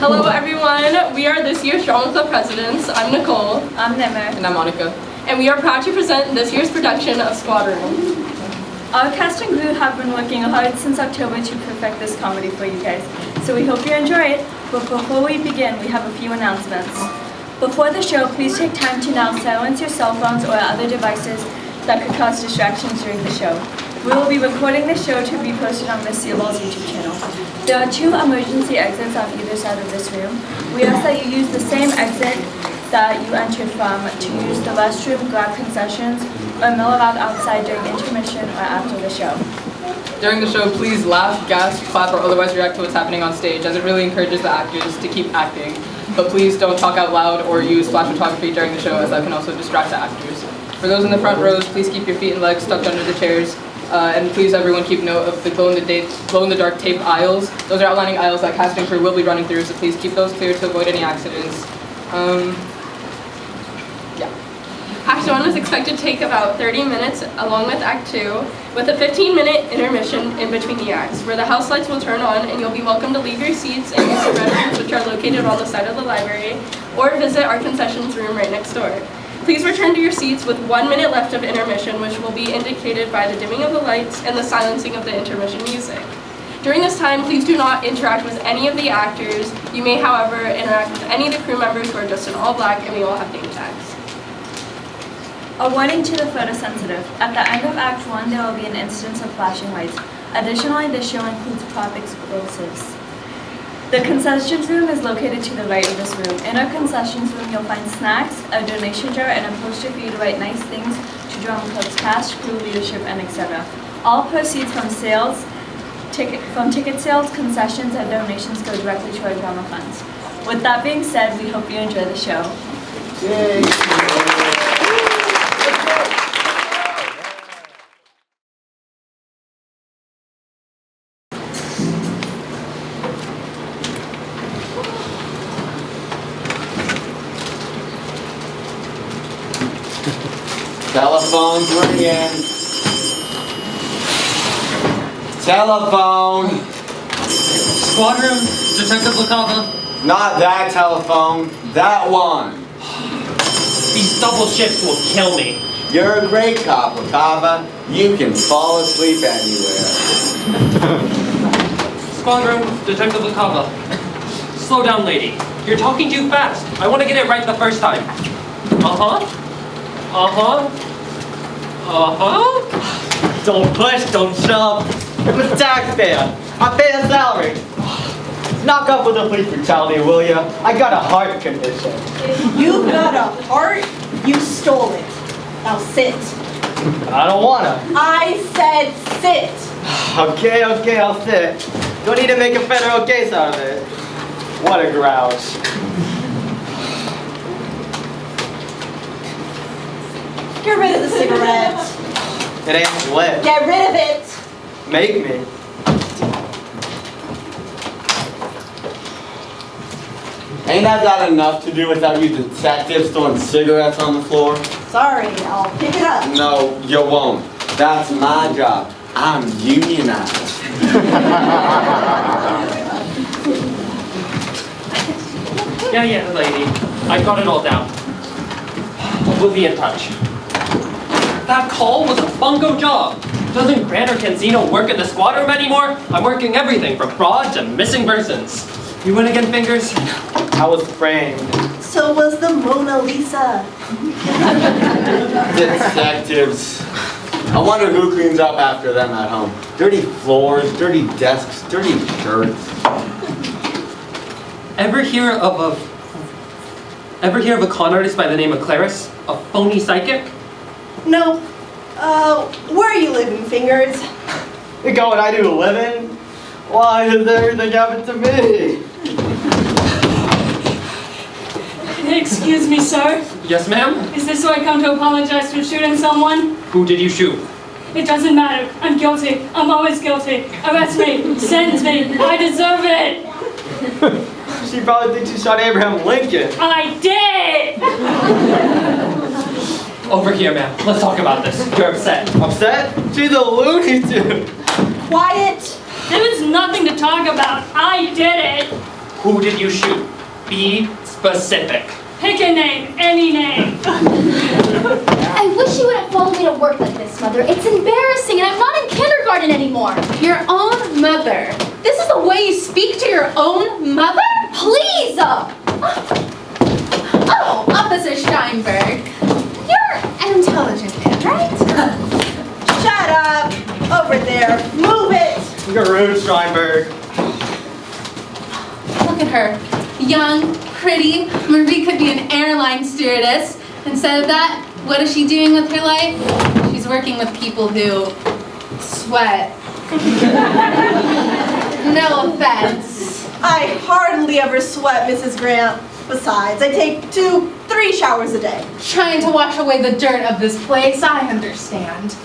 Hello everyone, we are this year's Drama Club presidents. I'm Nicole. I'm Nimar. And I'm Monica. And we are proud to present this year's production of Squadron. Our cast and crew have been working hard since October to perfect this comedy for you guys, so we hope you enjoy it. But before we begin, we have a few announcements. Before the show, please take time to now silence your cell phones or other devices that could cause distractions during the show. We will be recording the show to be posted on Miss Seaball's YouTube channel. There are 2 emergency exits on either side of this room. We ask that you use the same exit that you entered from to use the restroom, grab concessions, or mill around outside during intermission or after the show. During the show, please laugh, gasp, clap, or otherwise react to what's happening on stage, as it really encourages the actors to keep acting. But please don't talk out loud or use flash photography during the show, as that can also distract the actors. For those in the front rows, please keep your feet and legs tucked under the chairs. And please everyone keep note of the glow-in-the-dark taped aisles. Those are outlining aisles that cast and crew will be running through, so please keep those clear to avoid any accidents. Act 1 is expected to take about 30 minutes along with Act 2, with a 15-minute intermission in between the acts, where the house lights will turn on and you'll be welcome to leave your seats and use the restrooms, which are located on the side of the library, or visit our concessions room right next door. Please return to your seats with 1 minute left of intermission, which will be indicated by the dimming of the lights and the silencing of the intermission music. During this time, please do not interact with any of the actors. You may, however, interact with any of the crew members who are dressed in all black, and we all have name tags. A warning to the photosensitive. At the end of Act 1, there will be an instance of flashing lights. Additionally, the show includes prop explosives. The concessions room is located to the right of this room. In our concessions room, you'll find snacks, a donation jar, and a poster for you to write nice things to Drama Club's cast, crew, leadership, and etc. All proceeds from ticket sales, concessions, and donations go directly to our drama funds. With that being said, we hope you enjoy the show. Yay. Telephone's ringing. Telephone. Squadron, Detective Cava. Not that telephone, that one. These double shifts will kill me. You're a great cop, Cava. You can fall asleep anywhere. Squadron, Detective Cava. Slow down, lady. You're talking too fast. I want to get it right the first time. Don't push, don't shove. I'm a taxpayer. I pay a salary. Knock up with the police brutality, will ya? I got a heart condition. You got a heart? You stole it. Now sit. I don't wanna. I said sit. Okay, I'll sit. Don't need to make a federal case out of it. What a grouch. Get rid of the cigarette. It ain't lit. Get rid of it. Make me. Ain't I got enough to do without you detectives throwing cigarettes on the floor? Sorry, I'll pick it up. No, you won't. That's my job. I'm unionized. Yeah, lady. I got it all down. We'll be in touch. That call was a bungo job. Doesn't Grant or Cansino work at the squad room anymore? I'm working everything from fraud to missing persons. You win again, Fingers? I was framed. So was the Mona Lisa. Detectives. I wonder who cleans up after them at home. Dirty floors, dirty desks, dirty shirts. Ever hear of a con artist by the name of Clarice? A phony psychic? No. Where are you living, Fingers? You go and I do a living? Why does everything happen to me? Excuse me, sir. Yes, ma'am? Is this where I come to apologize for shooting someone? Who did you shoot? It doesn't matter. I'm guilty. I'm always guilty. Arrest me. Sentence me. I deserve it. She probably thinks you shot Abraham Lincoln. I did! Over here, ma'am. Let's talk about this. You're upset. Upset? She's a Looney Tune. Quiet. There was nothing to talk about. I did it. Who did you shoot? Be specific. Pick a name, any name. I wish you wouldn't follow me to work like this, Mother. It's embarrassing, and I'm not in kindergarten anymore. Your own mother. This is the way you speak to your own mother? Please! Oh, Officer Strindberg. You're an intelligent man, right? Shut up! Over there. Move it! You're rude, Strindberg. Look at her. Young, pretty. Marie could be an airline stewardess. Instead of that, what is she doing with her life? She's working with people who sweat. No offense. I hardly ever sweat, Mrs. Grant. Besides, I take 2-3 showers a day. Trying to wash away the dirt of this place, I understand.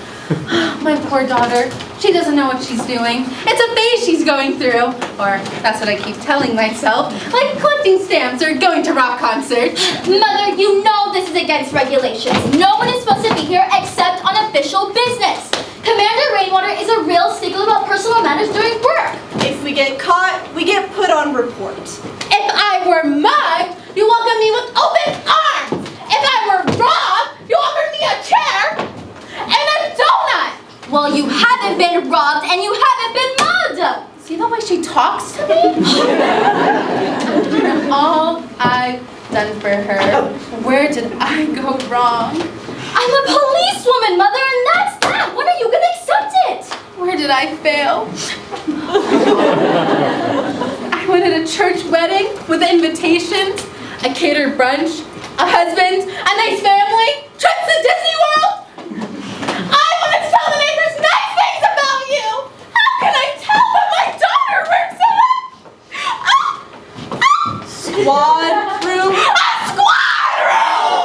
My poor daughter, she doesn't know what she's doing. It's a phase she's going through. Or that's what I keep telling myself. Like collecting stamps or going to rock concerts. Mother, you know this is against regulations. No one is supposed to be here except on official business. Commander Rainwater is a real stickler about personal matters during work. If we get caught, we get put on report. If I were mugged, you welcome me with open arms. If I were robbed, you offer me a chair and a donut. Well, you haven't been robbed and you haven't been mugged. See the way she talks to me? And all I've done for her, where did I go wrong? I'm a policewoman, Mother, and that's that. When are you going to accept it? Where did I fail? I went at a church wedding with invitations, a catered brunch, a husband, a nice family, trips to Disney World. I wanted to tell the neighbors nice things about you. How can I tell that my daughter works in a Squad room? a squad room?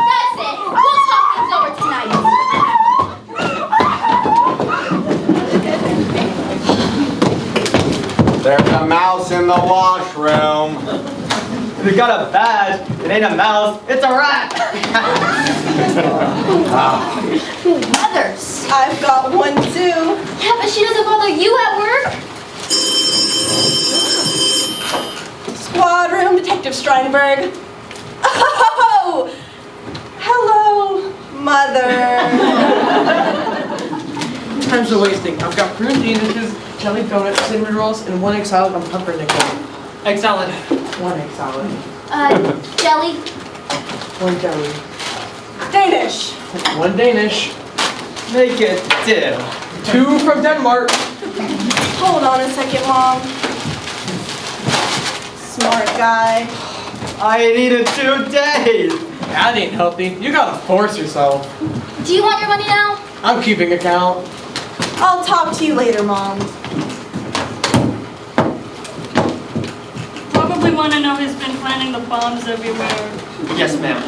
That's it. We'll talk things over tonight. There's a mouse in the washroom. If you got a badge, it ain't a mouse, it's a rat. Mothers. I've got one too. Yeah, but she doesn't bother you at work. Squad room, Detective Strindberg. Oh! Hello, Mother. Time's a wasting. I've got prune dishes, jelly donuts, cinnamon rolls, and 1 egg salad on pumpernickel. Egg salad. 1 egg salad. Jelly. 1 jelly. Danish. 1 Danish. Make it 2. 2 from Denmark. Hold on a second, Mom. Smart guy. I needed 2 days. That ain't healthy. You gotta force yourself. Do you want your money now? I'm keeping account. I'll talk to you later, Mom. Probably want to know who's been planting the bombs everywhere. Yes, ma'am.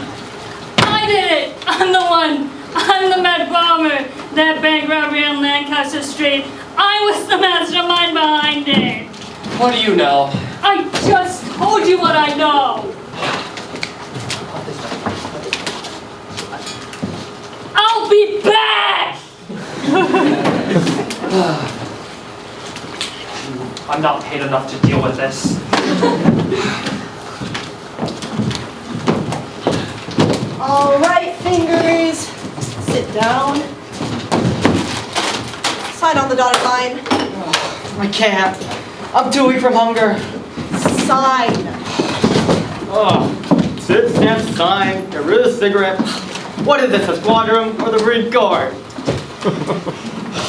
I did it! I'm the one! I'm the mad bomber! That bank robbery on Lancaster Street, I was the mastermind behind it! What do you know? I just told you what I know! I'll be back! I'm not paid enough to deal with this. All right, fingers. Sit down. Sign on the dotted line. I can't. I'm too weak from hunger. Sign. Oh, sit, stamp, sign, get rid of the cigarette. What is this, a squad room or the Marine Corps?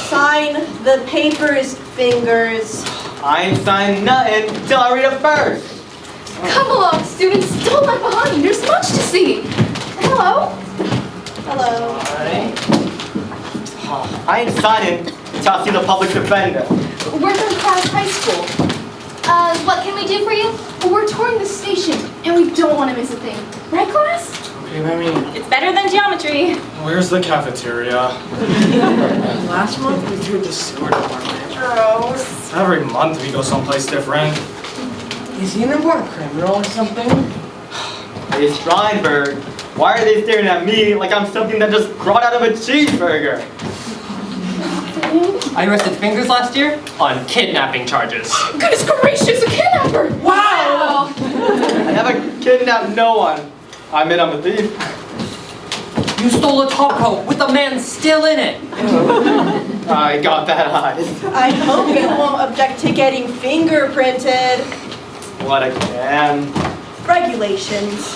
Sign the papers, fingers. I ain't signed nothing till I read it first. Come along, students. Don't lag behind. There's much to see. Hello. Hello. I ain't signing until I see the public defender. We're from Carl High School. What can we do for you? We're touring the station, and we don't want to miss a thing. Right, class? Okay, Remy, It's better than geometry. where's the cafeteria? Last month we toured the sewer department. Gross. Every month we go someplace different. Is he an important criminal or something? Hey, Strindberg, why are they staring at me like I'm something that just crawled out of a cheeseburger? I arrested Fingers last year on kidnapping charges. Goodness gracious, a kidnapper! Wow! I haven't kidnapped no one. I admit I'm a thief. You stole a top coat with the man still in it. I got bad eyes. I hope you won't object to getting fingerprinted. What again? Regulations.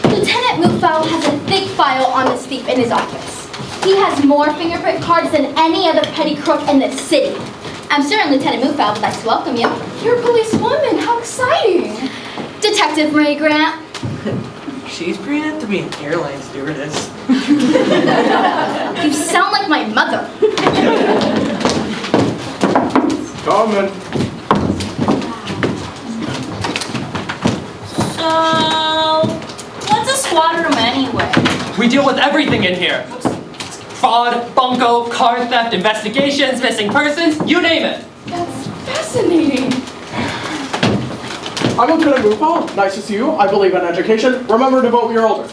Lieutenant Mootfowl has a thick file on this thief in his office. He has more fingerprint cards than any other petty crook in the city. I'm certain Lieutenant Mootfowl would like to welcome you. You're a policewoman, how exciting! Detective Ray Grant. She's pretty enough to be an airline stewardess. You sound like my mother. Coming. So, what's a squad room anyway? We deal with everything in here. Fraud, bunco, car theft, investigations, missing persons, you name it. That's fascinating. I'm Lieutenant Mootfowl. Nice to see you. I believe in education. Remember to vote when you're older.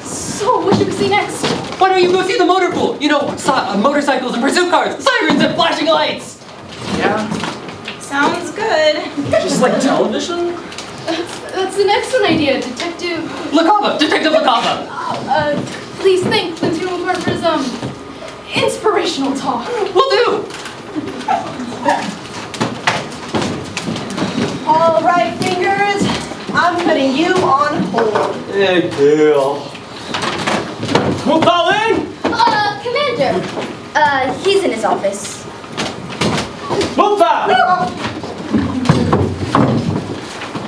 So, what should we see next? Why don't you go see the motor pool? You know, motorcycles and pursuit cars, sirens and flashing lights. Yeah. Sounds good. Just like television? That's an excellent idea, Detective. Cava, Detective Cava. Please thank Platoon for some inspirational talk. Will do. All right, Fingers. I'm putting you on hold. Big deal. Mootfowl in? Commander. He's in his office. Mootfowl!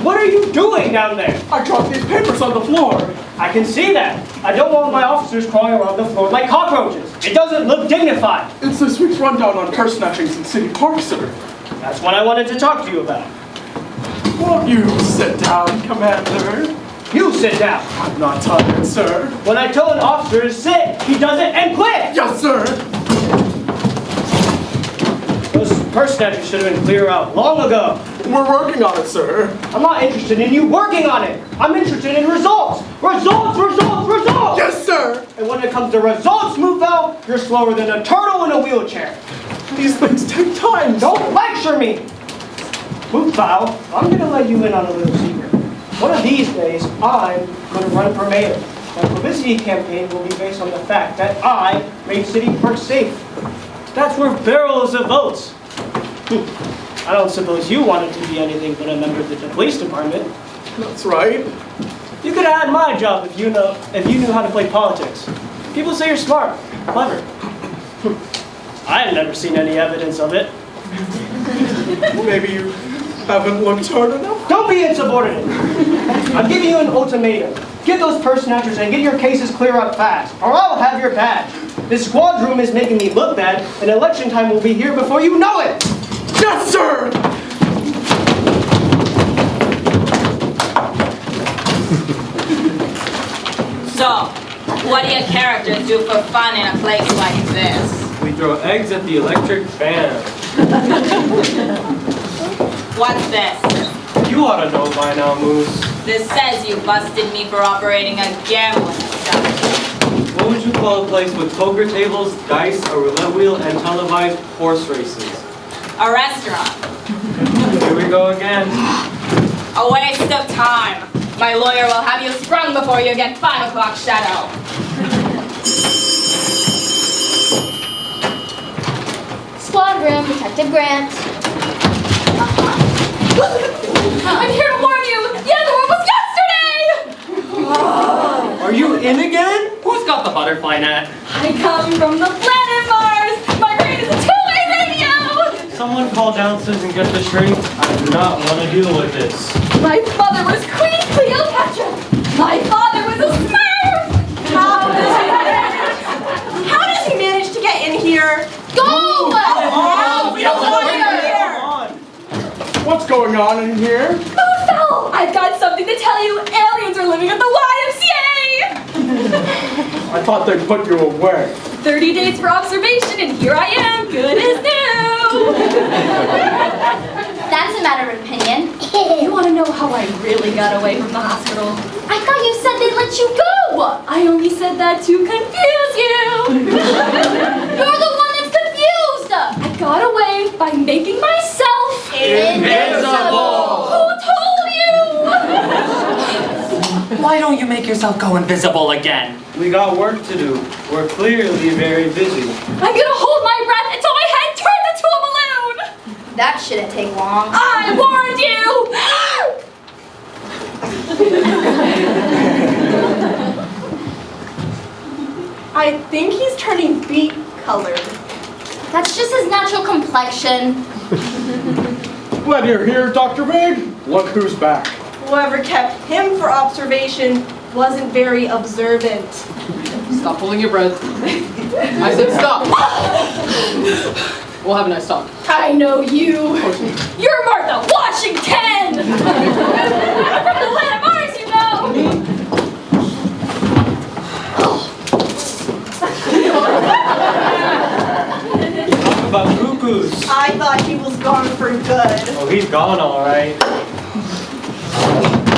What are you doing down there? I dropped these papers on the floor. I can see that. I don't want my officers crawling around the floor like cockroaches. It doesn't look dignified. It's this week's rundown on purse snatchings in City Park, sir. That's what I wanted to talk to you about. Won't you sit down, Commander? You sit down. I'm not tired, sir. When I tell an officer to sit, he does it and quit. Yes, sir. Those purse snatchers should have been clear out long ago. We're working on it, sir. I'm not interested in you working on it. I'm interested in results. Results, results, results! Yes, sir. And when it comes to results, Mootfowl, you're slower than a turtle in a wheelchair. These things take time. Don't lecture me! Mootfowl, I'm going to let you in on a little secret. One of these days, I'm going to run for mayor. My publicity campaign will be based on the fact that I made City Park safe. That's worth barrels of votes. I don't suppose you wanted to be anything but a member of the police department. That's right. You could have had my job if you knew how to play politics. People say you're smart, clever. I have never seen any evidence of it. Maybe you haven't looked hard enough. Don't be insubordinate. I'm giving you an ultimatum. Get those purse snatchers and get your cases clear up fast, or I'll have your badge. This squad room is making me look bad, and election time will be here before you know it. Yes, sir! So, what do your characters do for fun in a place like this? We throw eggs at the electric fan. What's this? You ought to know by now, Moose. This says you busted me for operating a gambling establishment. What would you call a place with poker tables, dice, a roulette wheel, and televised horse races? A restaurant. Here we go again. A waste of time. My lawyer will have you sprung before you get 5 o'clock shadow. Squad room, Detective Grant. I'm here to warn you! The other one was yesterday! Are you in again? Who's got the butterfly net? I come from the planet Mars! My brain is a two-way radio! Someone call downstairs and get the shrink. I do not want to deal with this. My father was Queen Cleopatra! My father was a Smurf! How does he manage to get in here? Go! What's going on in here? Mootfowl! I've got something to tell you! Aliens are living at the YMCA! I thought they'd put you away. 30 days for observation, and here I am, good as new! That's a matter of opinion. You want to know how I really got away from the hospital? I thought you said they'd let you go! I only said that to confuse you! You're the one that's confused! I got away by making myself Invisible! Who told you? Why don't you make yourself go invisible again? We got work to do. We're clearly very busy. I'm gonna hold my breath until my head turns into a balloon! That shouldn't take long. I warned you! I think he's turning beet colored. That's just his natural complexion. Glad you're here, Dr. Big. Look who's back. Whoever kept him for observation wasn't very observant. Stop holding your breath. I said stop. We'll have a nice talk. I know you! You're Martha Washington! From the planet Mars, you know! Talk about cuckoos. I thought he was gone for good. Oh, he's gone all right.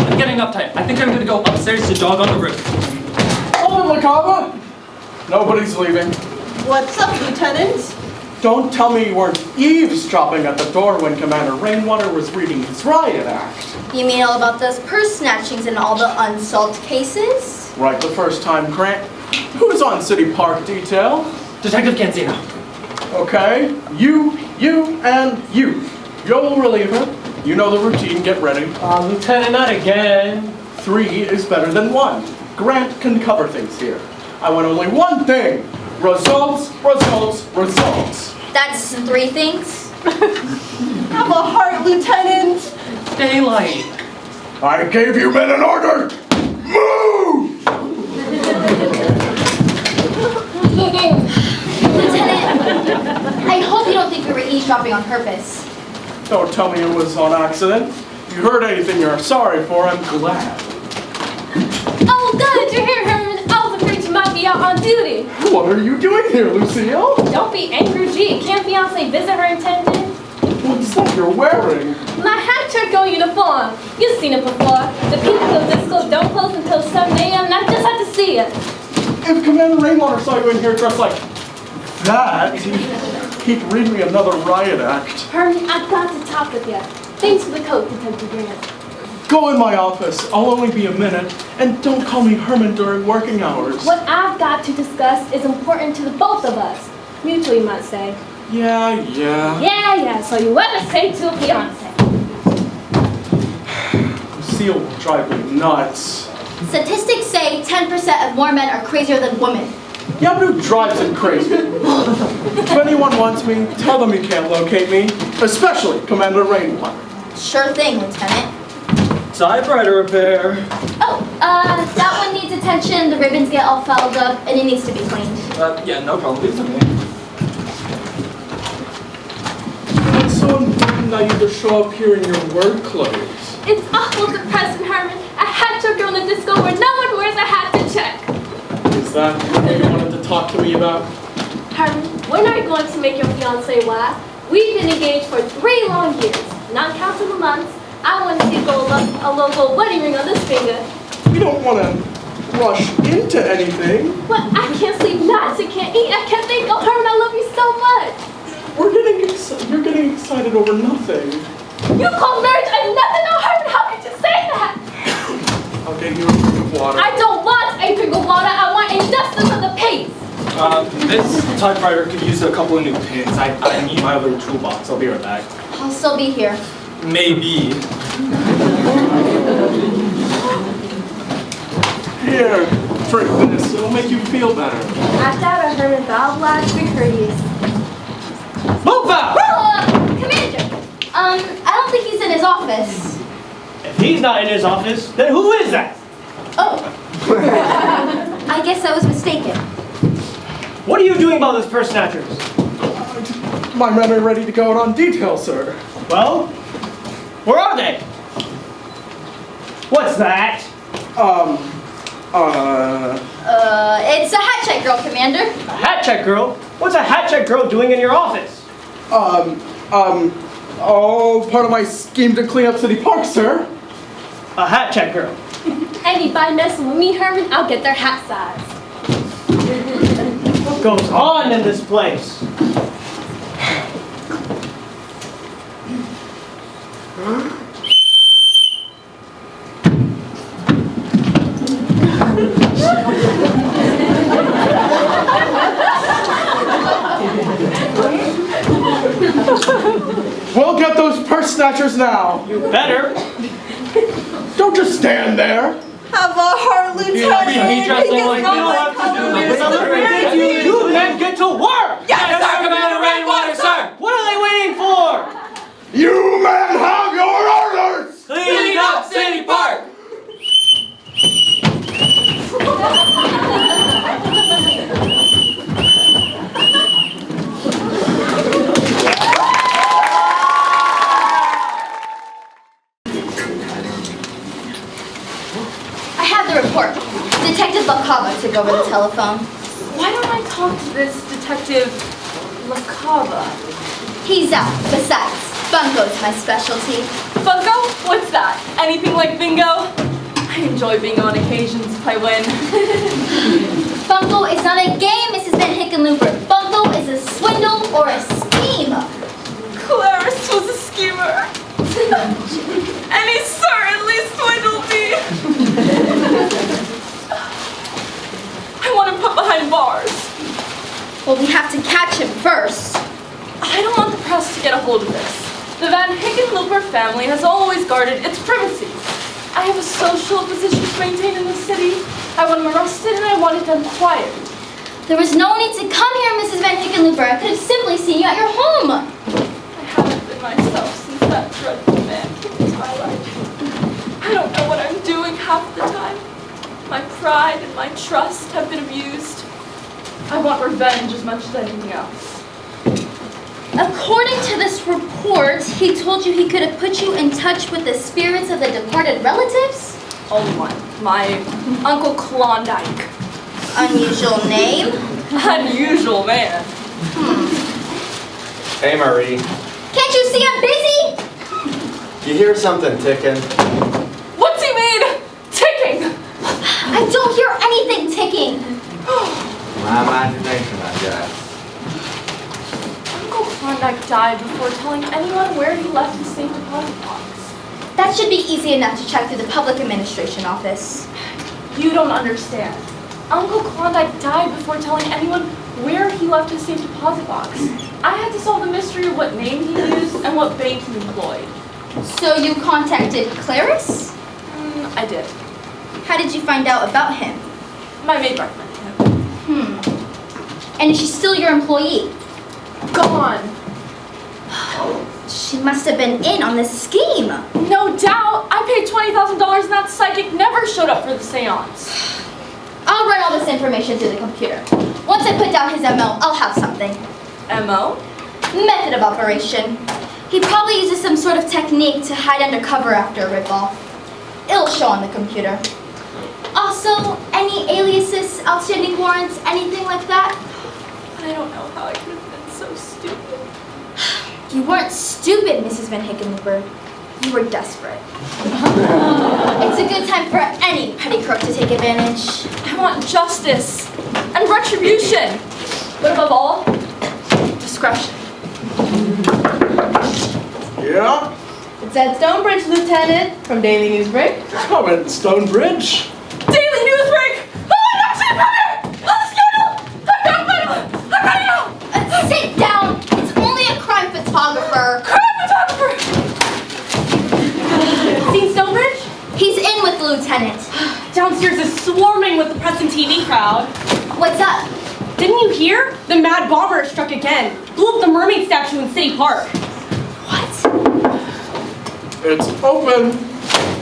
I'm getting uptight. I think I'm gonna go upstairs to jog on the roof. Hold it, Cava. Nobody's leaving. What's up, Lieutenant? Don't tell me you weren't eavesdropping at the door when Commander Rainwater was reading his riot act. You mean all about those purse snatchings and all the unsolved cases? Right the first time, Grant. Who's on City Park detail? Detective Cansino. Okay, you, and you. You'll relieve him. You know the routine, get ready. Lieutenant, not again. 3 is better than 1. Grant can cover things here. I want only one thing. Results, results, results. That's 3 things? Have a heart, Lieutenant. Daylight. I gave you men an order. Move! Lieutenant, I hope you don't think we were eavesdropping on purpose. Don't tell me it was on accident. If you heard anything you're sorry for, I'm glad. Oh, good, you're here, Herman. I was afraid you might be out on duty. What are you doing here, Lucille? Don't be angry, G. Can't fiancé visit her intended? What's that you're wearing? My hat trick uniform. You've seen it before. The people of this school don't close until 7 a.m. and I just had to see it. If Commander Rainwater saw you in here dressed like that, he'd read me another riot act. Herman, I've got to talk with you. Thanks for the coat, Detective Grant. Go in my office. I'll only be a minute. And don't call me Herman during working hours. What I've got to discuss is important to the both of us. Mutually, you might say. Yeah. Yeah, so you ever say to a fiancé. Lucille will drive me nuts. Statistics say 10% of more men are crazier than women. Yeah, but who drives him crazy? If anyone wants me, tell them you can't locate me. Especially Commander Rainwater. Sure thing, Lieutenant. Typewriter repair. Oh, that one needs attention. The ribbons get all fouled up, and it needs to be cleaned. Yeah, no problem. It's okay. It's so important that you just show up here in your work clothes. It's awful depressing, Herman. A hat trick on the disco where no one wears a hat to check. Is that what you wanted to talk to me about? Herman, when are you going to make your fiancé laugh? We've been engaged for 3 long years, not counting the months. I want to see a local wedding ring on this finger. We don't want to rush into anything. But I can't sleep nights, I can't eat, I can't think. Oh, Herman, I love you so much. You're getting excited over nothing. You call marriage a nothing? Oh, Herman, how could you say that? I'll get you a drink of water. I don't want a drink of water, I want a justice of the peace. This typewriter could use a couple of new pins. I need my other toolbox. I'll be right back. I'll still be here. Maybe. Here, drink this. It'll make you feel better. I doubt I heard about obliged to be courteous. Mootfowl! Commander, I don't think he's in his office. If he's not in his office, then who is that? Oh. I guess I was mistaken. What are you doing about those purse snatchers? My men are ready to go out on detail, sir. Well, where are they? What's that? It's a hat check girl, Commander. A hat check girl? What's a hat check girl doing in your office? All part of my scheme to clean up City Park, sir. A hat check girl. Anybody messing with me, Herman, I'll get their hat size. What goes on in this place? We'll get those purse snatchers now. You better. Don't just stand there. Have a heart, Lieutenant. You dressed like this. You men get to work. Yes, sir, Commander Rainwater, sir. What are they waiting for? You men have your orders. Clean up City Park. I have the report. Detective Cava took over the telephone. Why don't I talk to this Detective Cava? He's out. Besides, bungo's my specialty. Bungo? What's that? Anything like bingo? I enjoy bingo on occasions if I win. Bungo is not a game, Mrs. Hickenlooper. Bungo is a swindle or a scheme. Clarice was a schemer. And he certainly swindled me. I want him put behind bars. Well, we have to catch him first. I don't want the press to get a hold of this. The Van Hickenlooper family has always guarded its privacy. I have a social position to maintain in the city. I want him arrested and I wanted them quiet. There was no need to come here, Mrs. Van Hickenlooper. I could have simply seen you at your home. I haven't been myself since that dreadful man came into my life. I don't know what I'm doing half the time. My pride and my trust have been abused. I want revenge as much as anything else. According to this report, he told you he could have put you in touch with the spirits of the departed relatives? Only one. My Uncle Klondike. Unusual name? Unusual man. Hey, Marie. Can't you see I'm busy? You hear something ticking? What's he mean? Ticking! I don't hear anything ticking. My imagination, I guess. Uncle Klondike died before telling anyone where he left his safe deposit box. That should be easy enough to check through the public administration office. You don't understand. Uncle Klondike died before telling anyone where he left his safe deposit box. I had to solve the mystery of what name he used and what bank he employed. So you contacted Clarice? I did. How did you find out about him? My maid recommended him. And is she still your employee? Gone. She must have been in on this scheme. No doubt. I paid $20,000 and that psychic never showed up for the seance. I'll run all this information through the computer. Once I put down his MO, I'll have something. MO? Method of operation. He probably uses some sort of technique to hide under cover after a ripoff. It'll show on the computer. Also, any aliases, outstanding warrants, anything like that? I don't know how I could have been so stupid. You weren't stupid, Mrs. Van Hickenlooper. You were desperate. It's a good time for any petty crook to take advantage. I want justice and retribution. But above all, discretion. Yeah? It's at Stonebridge, Lieutenant, from Daily Newsbreak. Come in, Stonebridge. Daily Newsbreak! Oh my gosh, I'm here! Oh, the scandal! I'm ready now! Sit down! It's only a crime photographer. Crime photographer! Seen Stonebridge? He's in with the lieutenant. Downstairs is swarming with the press and TV crowd. What's up? Didn't you hear? The mad bomber struck again. Blew up the mermaid statue in City Park. What? It's open.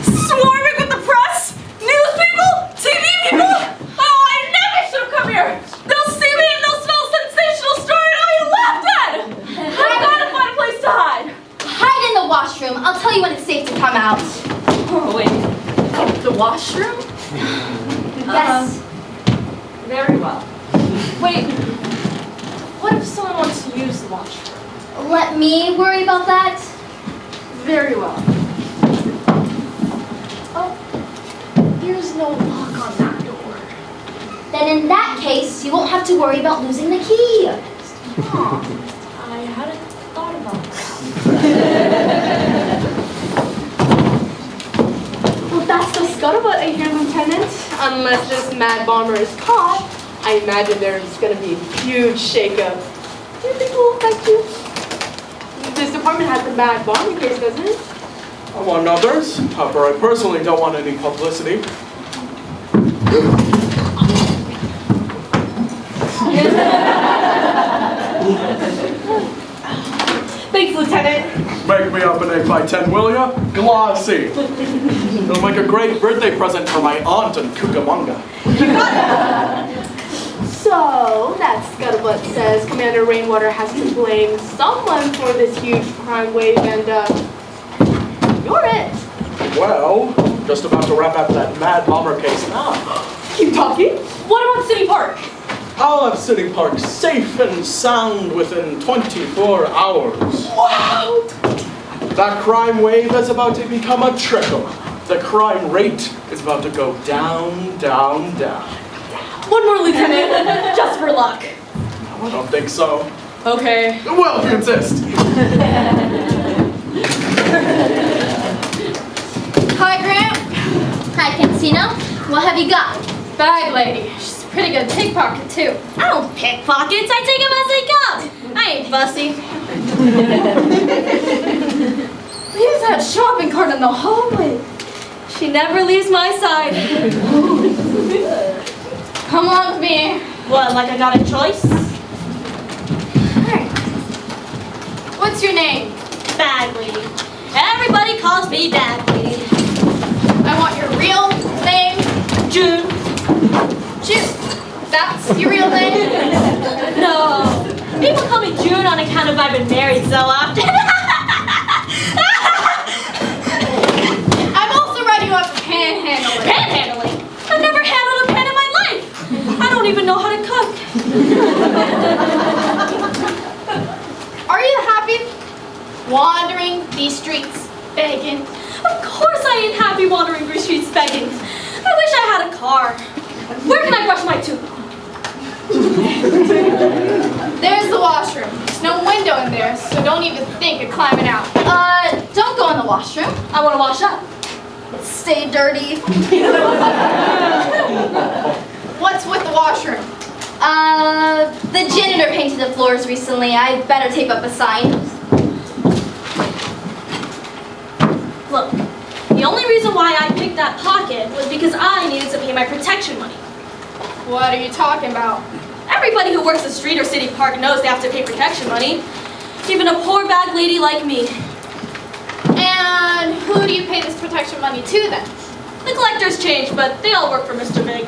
Swarming with the press? News people? TV people? Oh, I never should have come here! They'll see me and they'll smell a sensational story and I'll be laughed at! I gotta find a place to hide! Hide in the washroom. I'll tell you when it's safe to come out. Oh, wait. The washroom? Yes. Very well. Wait. What if someone wants to use the washroom? let me worry about that? Very well. Oh, there's no lock on that door. Then in that case, you won't have to worry about losing the key. Huh. I hadn't thought about that. Well, that's the scuttlebutt, I hear, Lieutenant. Unless this mad bomber is caught, I imagine there's going to be a huge shakeup. Do you think it will affect you? This department has the mad bomber case, doesn't it? Among others, however, I personally don't want any publicity. Thanks, Lieutenant. Make me up an 8x10, will ya? Glossy. It'll make a great birthday present for my aunt in Cucamonga. So, that scuttlebutt says Commander Rainwater has to blame someone for this huge crime wave, and, you're it. Well, just about to wrap up that mad bomber case now. Keep talking. What about City Park? I'll have City Park safe and sound within 24 hours. Wow! That crime wave is about to become a trickle. The crime rate is about to go down, down, down. One more, Lieutenant, just for luck. I don't think so. Okay. Well, if you insist. Hi, Grant. Hi, Cansino. What have you got? Bag lady. She's a pretty good pickpocket, too. I don't pickpockets. I take them as they come. I ain't fussy. Leaves that shopping cart in the hallway. She never leaves my side. Come on with me. What, like I got a choice? What's your name? Bag lady. Everybody calls me Bag lady. I want your real name. June. June. That's your real name? No. People call me June on account of I've been married so often. I'm also writing up panhandling. Panhandling? I've never handled a pen in my life. I don't even know how to cook. Are you happy wandering these streets begging? Of course I ain't happy wandering through streets begging. I wish I had a car. Where can I brush my teeth? There's the washroom. There's no window in there, so don't even think of climbing out. Don't go in the washroom. I want to wash up. Stay dirty. What's with the washroom? The janitor painted the floors recently. I better tape up a sign. Look, the only reason why I picked that pocket was because I needed to pay my protection money. What are you talking about? Everybody who works the street or city park knows they have to pay protection money. Even a poor bag lady like me. And who do you pay this protection money to then? The collectors change, but they all work for Mr. Big.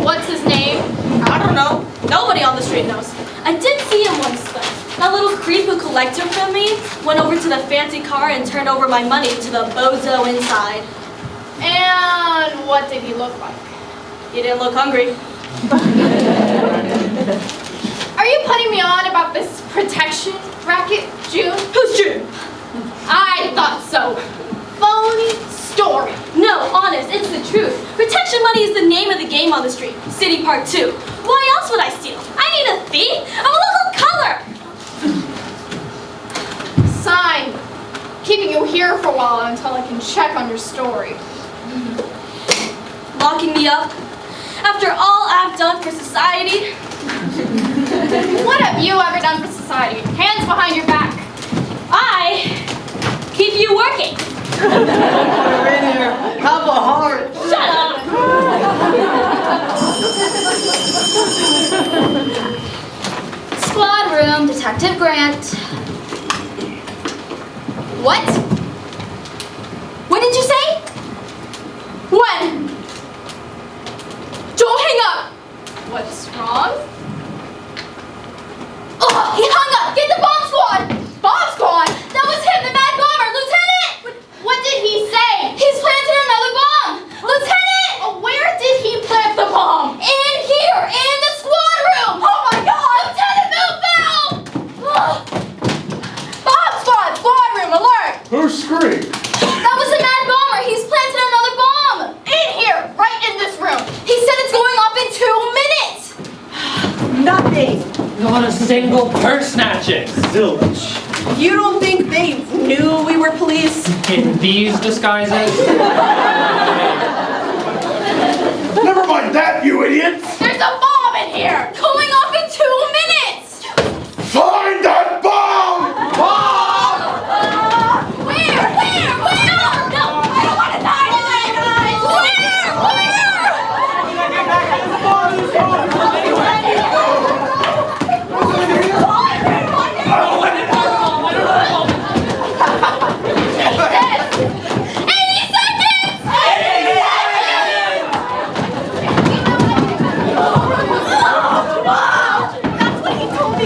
What's his name? I don't know. Nobody on the street knows. I did see him once though. That little creep who collected from me went over to the fancy car and turned over my money to the bozo inside. And what did he look like? He didn't look hungry. Are you putting me on about this protection racket, June? Who's June? I thought so. Phony story. No, honest, it's the truth. Protection money is the name of the game on the street. City Park too. Why else would I steal? I need a thief. I'm a local color. Sign. Keeping you here for a while until I can check on your story. Locking me up? After all I've done for society? What have you ever done for society? Hands behind your back. I keep you working. Put her in here. Have a heart. Shut up. Squad room, Detective Grant. What? What did you say? When? Don't hang up! What's wrong? Oh, he hung up! Get the bomb squad! Bomb squad? That was him, the mad bomber! Lieutenant! What did he say? He's planted another bomb! Lieutenant! Where did he plant the bomb? In here! In the squad room! Oh my God! Lieutenant Mootfowl! Hey! Not a single purse snatching. Zilch. You don't think they knew we were police? In these disguises? Never mind that, you idiots! There's a bomb in here! Going off in 2 minutes! Find that bomb! Bomb! Where? No, I don't want to die today, guys!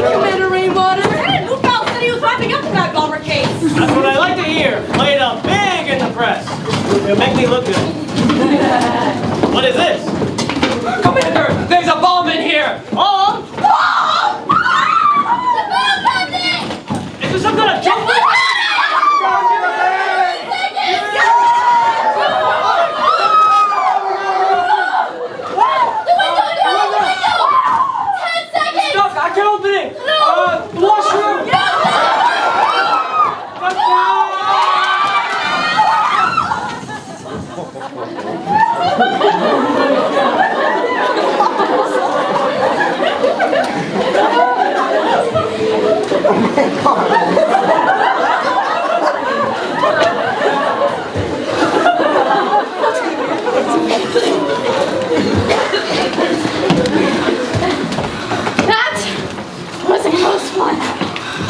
Commander Rainwater. Mootfowl said he was wrapping up the Mad Bomber case. That's what I like to hear. Lay it out big in the press. It'll make me look good. What is this? Commander, there's a bomb in here! Bomb? Is this some kind of jump? Stuck, I can't open it! Washroom!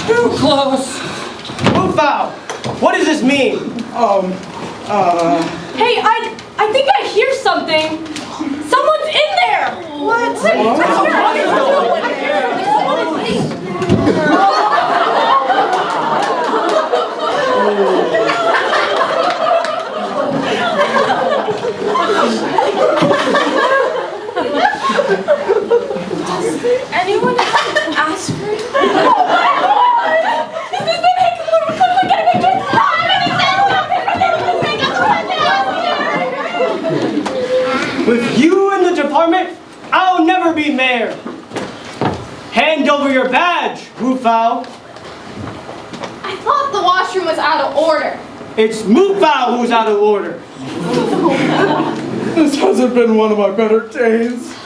Too close! Mootfowl! What does this mean? Hey, I think I hear something. Someone's in there. What? Anyone ask for it? With you in the department, I'll never be mayor. Hand over your badge, Mootfowl. I thought the washroom was out of order. It's Mootfowl who's out of order. This hasn't been one of my better days.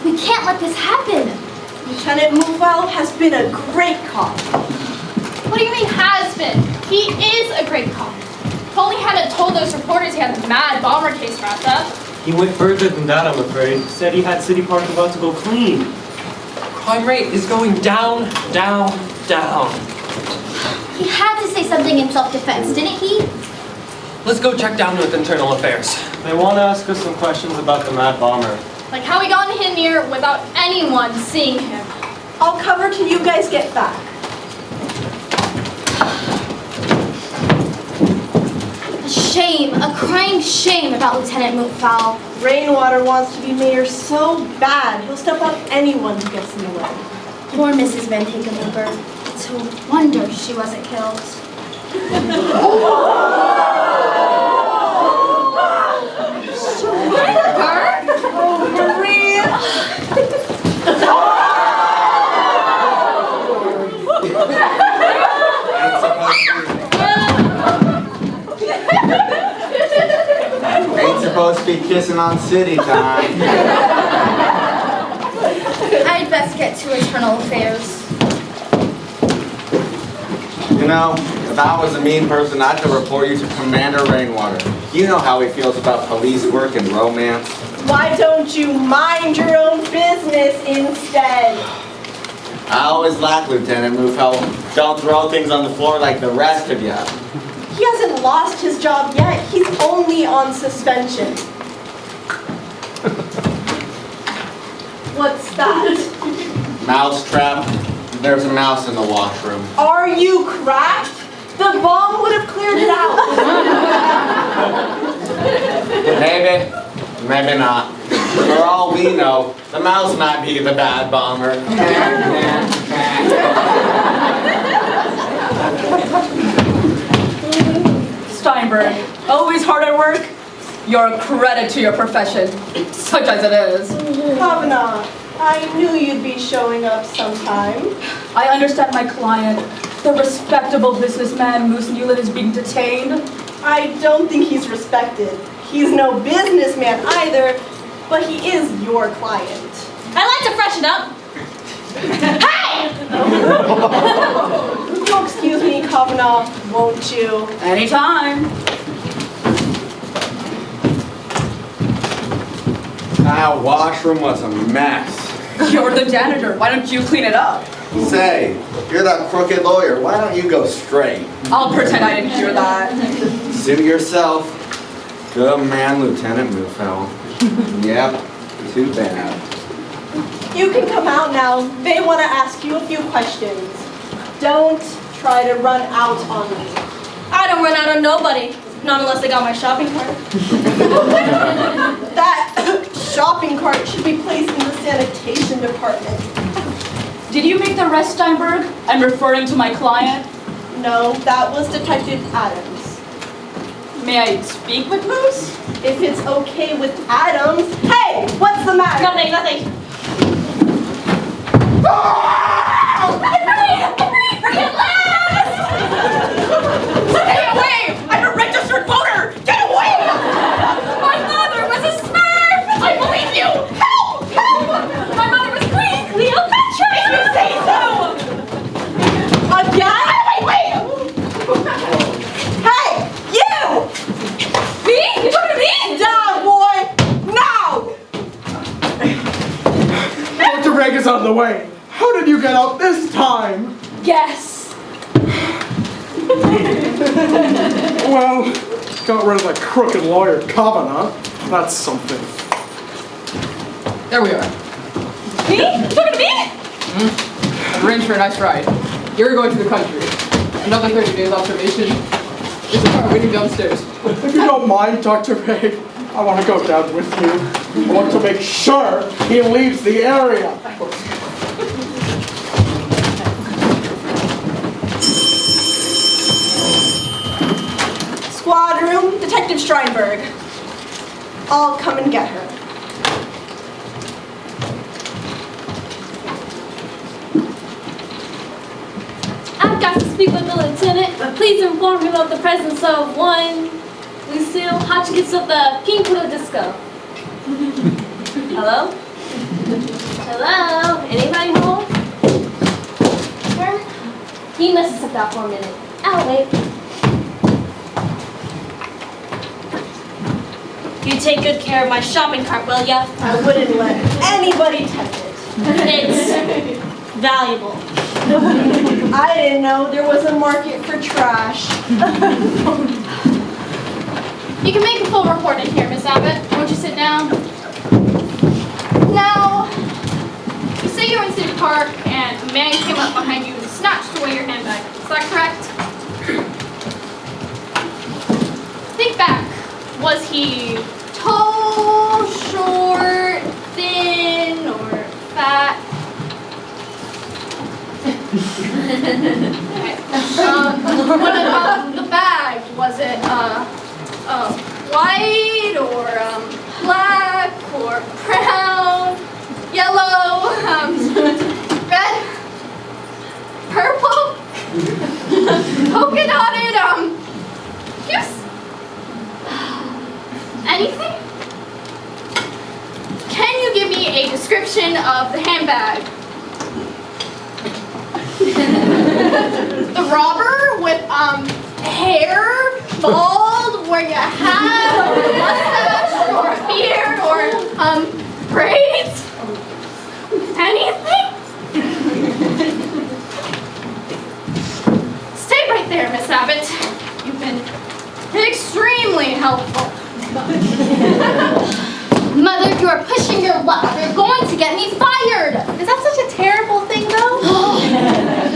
We can't let this happen. Lieutenant Mootfowl has been a great cop. What do you mean has been? He is a great cop. If only hadn't told those reporters he had the Mad Bomber case wrapped up. He went further than that, I'm afraid. Said he had City Park about to go clean. Crime rate is going down, down, down. He had to say something in self-defense, didn't he? Let's go check down with internal affairs. They want to ask us some questions about the Mad Bomber. Like how he got in here without anyone seeing him. I'll cover till you guys get back. A shame, a crying shame about Lieutenant Mootfowl. Rainwater wants to be mayor so bad, he'll step on anyone who gets in the way. Poor Mrs. Van Hickenlooper. It's a wonder she wasn't killed. Ain't supposed to be kissing on city time. I'd best get to internal affairs. You know, if I was a mean person, I'd have to report you to Commander Rainwater. You know how he feels about police work and romance. Why don't you mind your own business instead? I always lack Lieutenant Mootfowl. Don't throw things on the floor like the rest of you. He hasn't lost his job yet. He's only on suspension. What's that? Mousetrap. There's a mouse in the washroom. Are you cracked? The bomb would have cleared it out. Maybe. Maybe not. For all we know, the mouse might be the bad bomber. Strindberg. Always hard at work. You're a credit to your profession, such as it is. Kavanaugh, I knew you'd be showing up sometime. I understand my client, the respectable businessman Moose Newland, is being detained. I don't think he's respected. He's no businessman either, but he is your client. I'd like to freshen up. Hey! You'll excuse me, Kavanaugh, won't you? Anytime. That washroom was a mess. You're the janitor. Why don't you clean it up? Say, you're that crooked lawyer. Why don't you go straight? I'll pretend I didn't hear that. Suit yourself. Good man, Lieutenant Mootfowl. Yep, too bad. You can come out now. They want to ask you a few questions. Don't try to run out on me. I don't run out on nobody. Not unless they got my shopping cart. That shopping cart should be placed in the sanitation department. Did you make the arrest, Strindberg? I'm referring to my client. No, that was Detective Adams. May I speak with Moose? If it's okay with Adams. Hey, what's the matter? Nothing, nothing. Stay away! I'm a registered voter! Get away! My mother was a Smurf! I believe you! Help! Help! My mother was Queen Cleopatra! If you say so! Again? Wait! Hey, you! Me? You talking to me? Down, boy! Now! Dr. Reg is on the way. How did you get out this time? Yes. Well, got rid of that crooked lawyer, Kavanaugh. That's something. There we are. Me? You talking to me? Arrange for a nice ride. You're going to the country. Another 30 days observation. There's a car waiting downstairs. If you don't mind, Dr. Reg, I want to go down with you. I want to make sure he leaves the area. Squad room, Detective Strindberg. I'll come and get her. I've got to speak with the lieutenant. Please inform him of the presence of one Lucille Hotchkiss of the Pink Widow Disco. Hello? Hello? Anybody home? Herman? He must have stepped out for a minute. I'll wait. You take good care of my shopping cart, will ya? I wouldn't let anybody touch it. It's valuable. I didn't know there was a market for trash. You can make a full report in here, Miss Abbott. Won't you sit down? Now, you say you were in City Park and a man came up behind you and snatched away your handbag. Is that correct? Think back. Was he tall, short, thin, or fat? What about the bag? Was it white or black or brown, yellow, red, purple, polka dotted, hues? Anything? Can you give me a description of the handbag? The robber with hair, bald, wearing a hat or a mustache or a beard or braids? Anything? Stay right there, Miss Abbott. You've been extremely helpful. Mother, you are pushing your luck. You're going to get me fired. Is that such a terrible thing, though?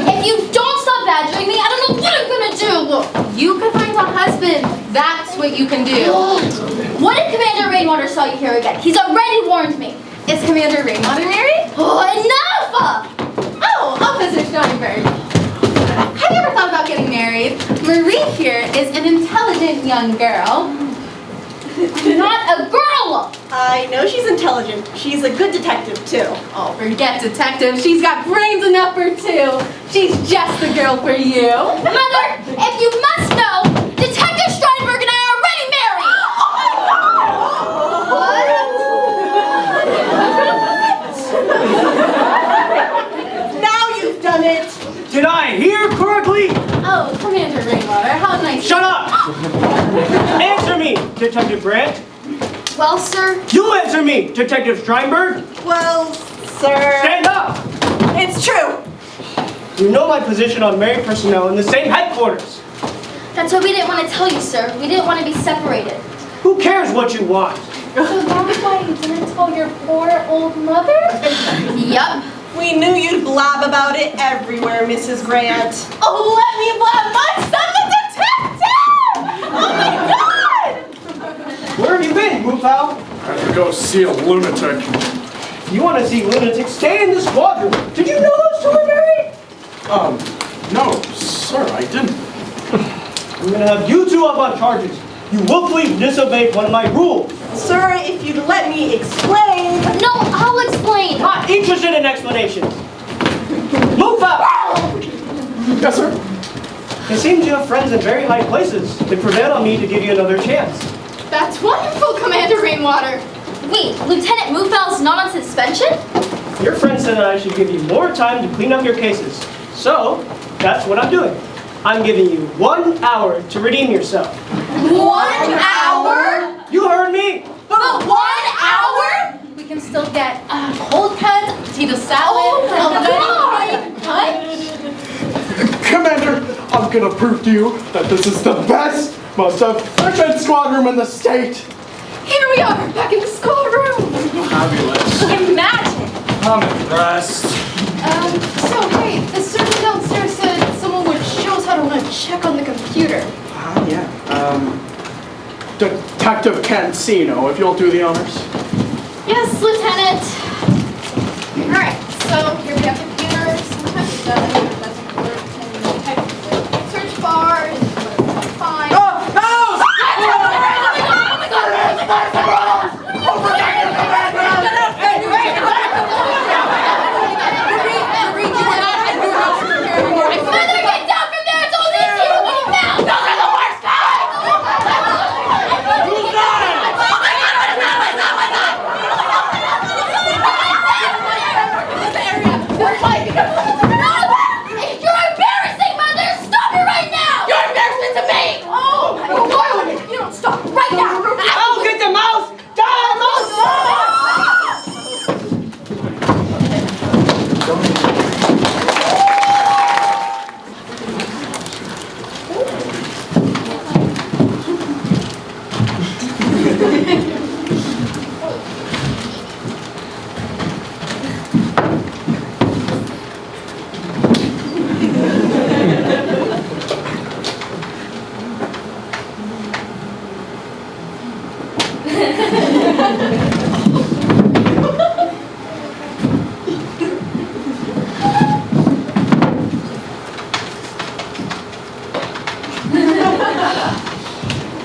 If you don't stop badgering me, I don't know what I'm gonna do. You could find a husband. That's what you can do. What if Commander Rainwater saw you here again? He's already warned me. Is Commander Rainwater married? Oh, enough! Oh, Officer Strindberg. Have you ever thought about getting married? Marie here is an intelligent intelligent young girl. Not a girl! I know she's intelligent. She's a good detective, too. Oh, forget detective. She's got brains enough for two. She's just the girl for you. Mother, if you must know, Detective Strindberg and I are already married! What? Now you've done it! Did I hear correctly? Oh, Commander Rainwater, how nice. Shut up! Answer me, Detective Brandt. Well, sir. You answer me, Detective Strindberg. Well, sir. Stand up! It's true. You know my position on married personnel in the same headquarters. That's why we didn't want to tell you, sir. We didn't want to be separated. Who cares what you want? So that's why you didn't tell your poor old mother? Yup. We knew you'd blab about it everywhere, Mrs. Grant. Oh, let me blab my son, the detective! Oh my God! Where have you been, Mootfowl? I have to go see a lunatic. If you want to see lunatics, stay in the squadron. Did you know those two were married? No, sir, I didn't. I'm gonna have you two up on charges. You willfully disobeyed one of my rules. Sir, if you'd let me explain. No, I'll explain. Not interested in explanations. Mootfowl! Yes, sir. It seems you have friends in very high places. They prevailed on me to give you another chance. That's wonderful, Commander Rainwater. Wait, Lieutenant Mootfowl's not on suspension? Your friend said that I should give you more time to clean up your cases. So, that's what I'm doing. I'm giving you 1 hour to redeem yourself. 1 hour? You heard me! But 1 hour? We can still get cold cuts, potato salad, Commander, I'm gonna prove to you that this is the best, most efficient squad room in the state. Here we are, back in the schoolroom. Fabulous. Imagine. I'm impressed. So hey, the server downstairs said someone would show us how to run a check on the computer. Yeah. Detective Cansino, if you'll do the honors. Yes, Lieutenant. Alright, so here we have the computer. Sometimes it doesn't work. And you type the search bar and find. Oh, no!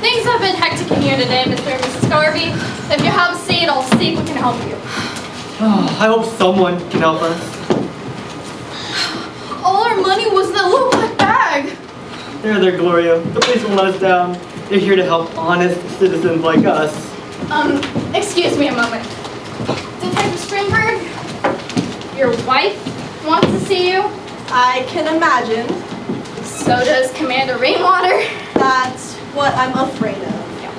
Things have been hectic in here today, Mr. and Mrs. Garvey. If you have a seat, I'll see if we can help you. Oh, I hope someone can help us. All our money was in that little black bag. There, Gloria. The police won't let us down. They're here to help honest citizens like us. Excuse me a moment. Detective Strindberg, your wife wants to see you. I can imagine. So does Commander Rainwater. That's what I'm afraid of. Yeah.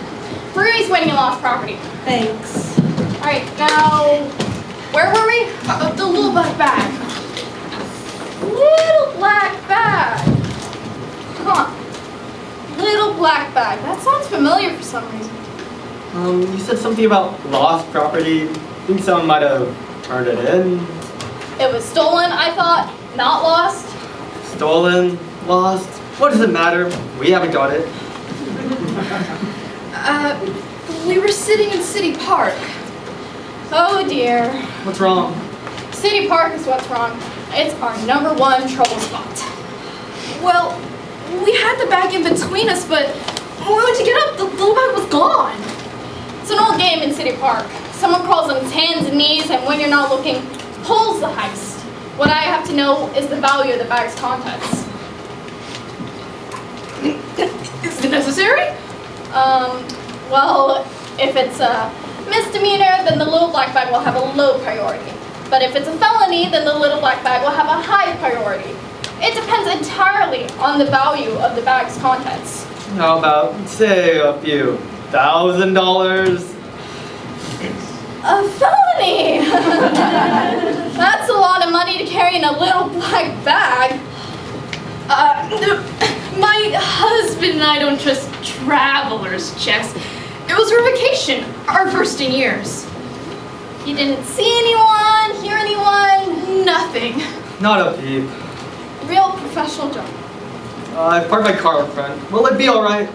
Rui's waiting in lost property. Thanks. Alright, now, where were we? The little black bag. Little black bag. Huh. Little black bag. That sounds familiar for some reason. You said something about lost property. I think someone might have turned it in. It was stolen, I thought, not lost. Stolen? Lost? What does it matter? We haven't got it. We were sitting in City Park. Oh dear. What's wrong? City Park is what's wrong. It's our #1 trouble spot. Well, we had the bag in between us, but When you get up, the little bag was gone. It's an old game in City Park. Someone crawls on his hands and knees, and when you're not looking, pulls the heist. What I have to know is the value of the bag's contents. Is it necessary? Well, if it's a misdemeanor, then the little black bag will have a low priority. But if it's a felony, then the little black bag will have a high priority. It depends entirely on the value of the bag's contents. How about, say, a few $1,000? A felony! That's a lot of money to carry in a little black bag. My husband and I don't trust traveler's checks. It was for vacation, our first in years. You didn't see anyone, hear anyone? Nothing. Not a peep. Real professional job. I parked my car up front. Will it be alright?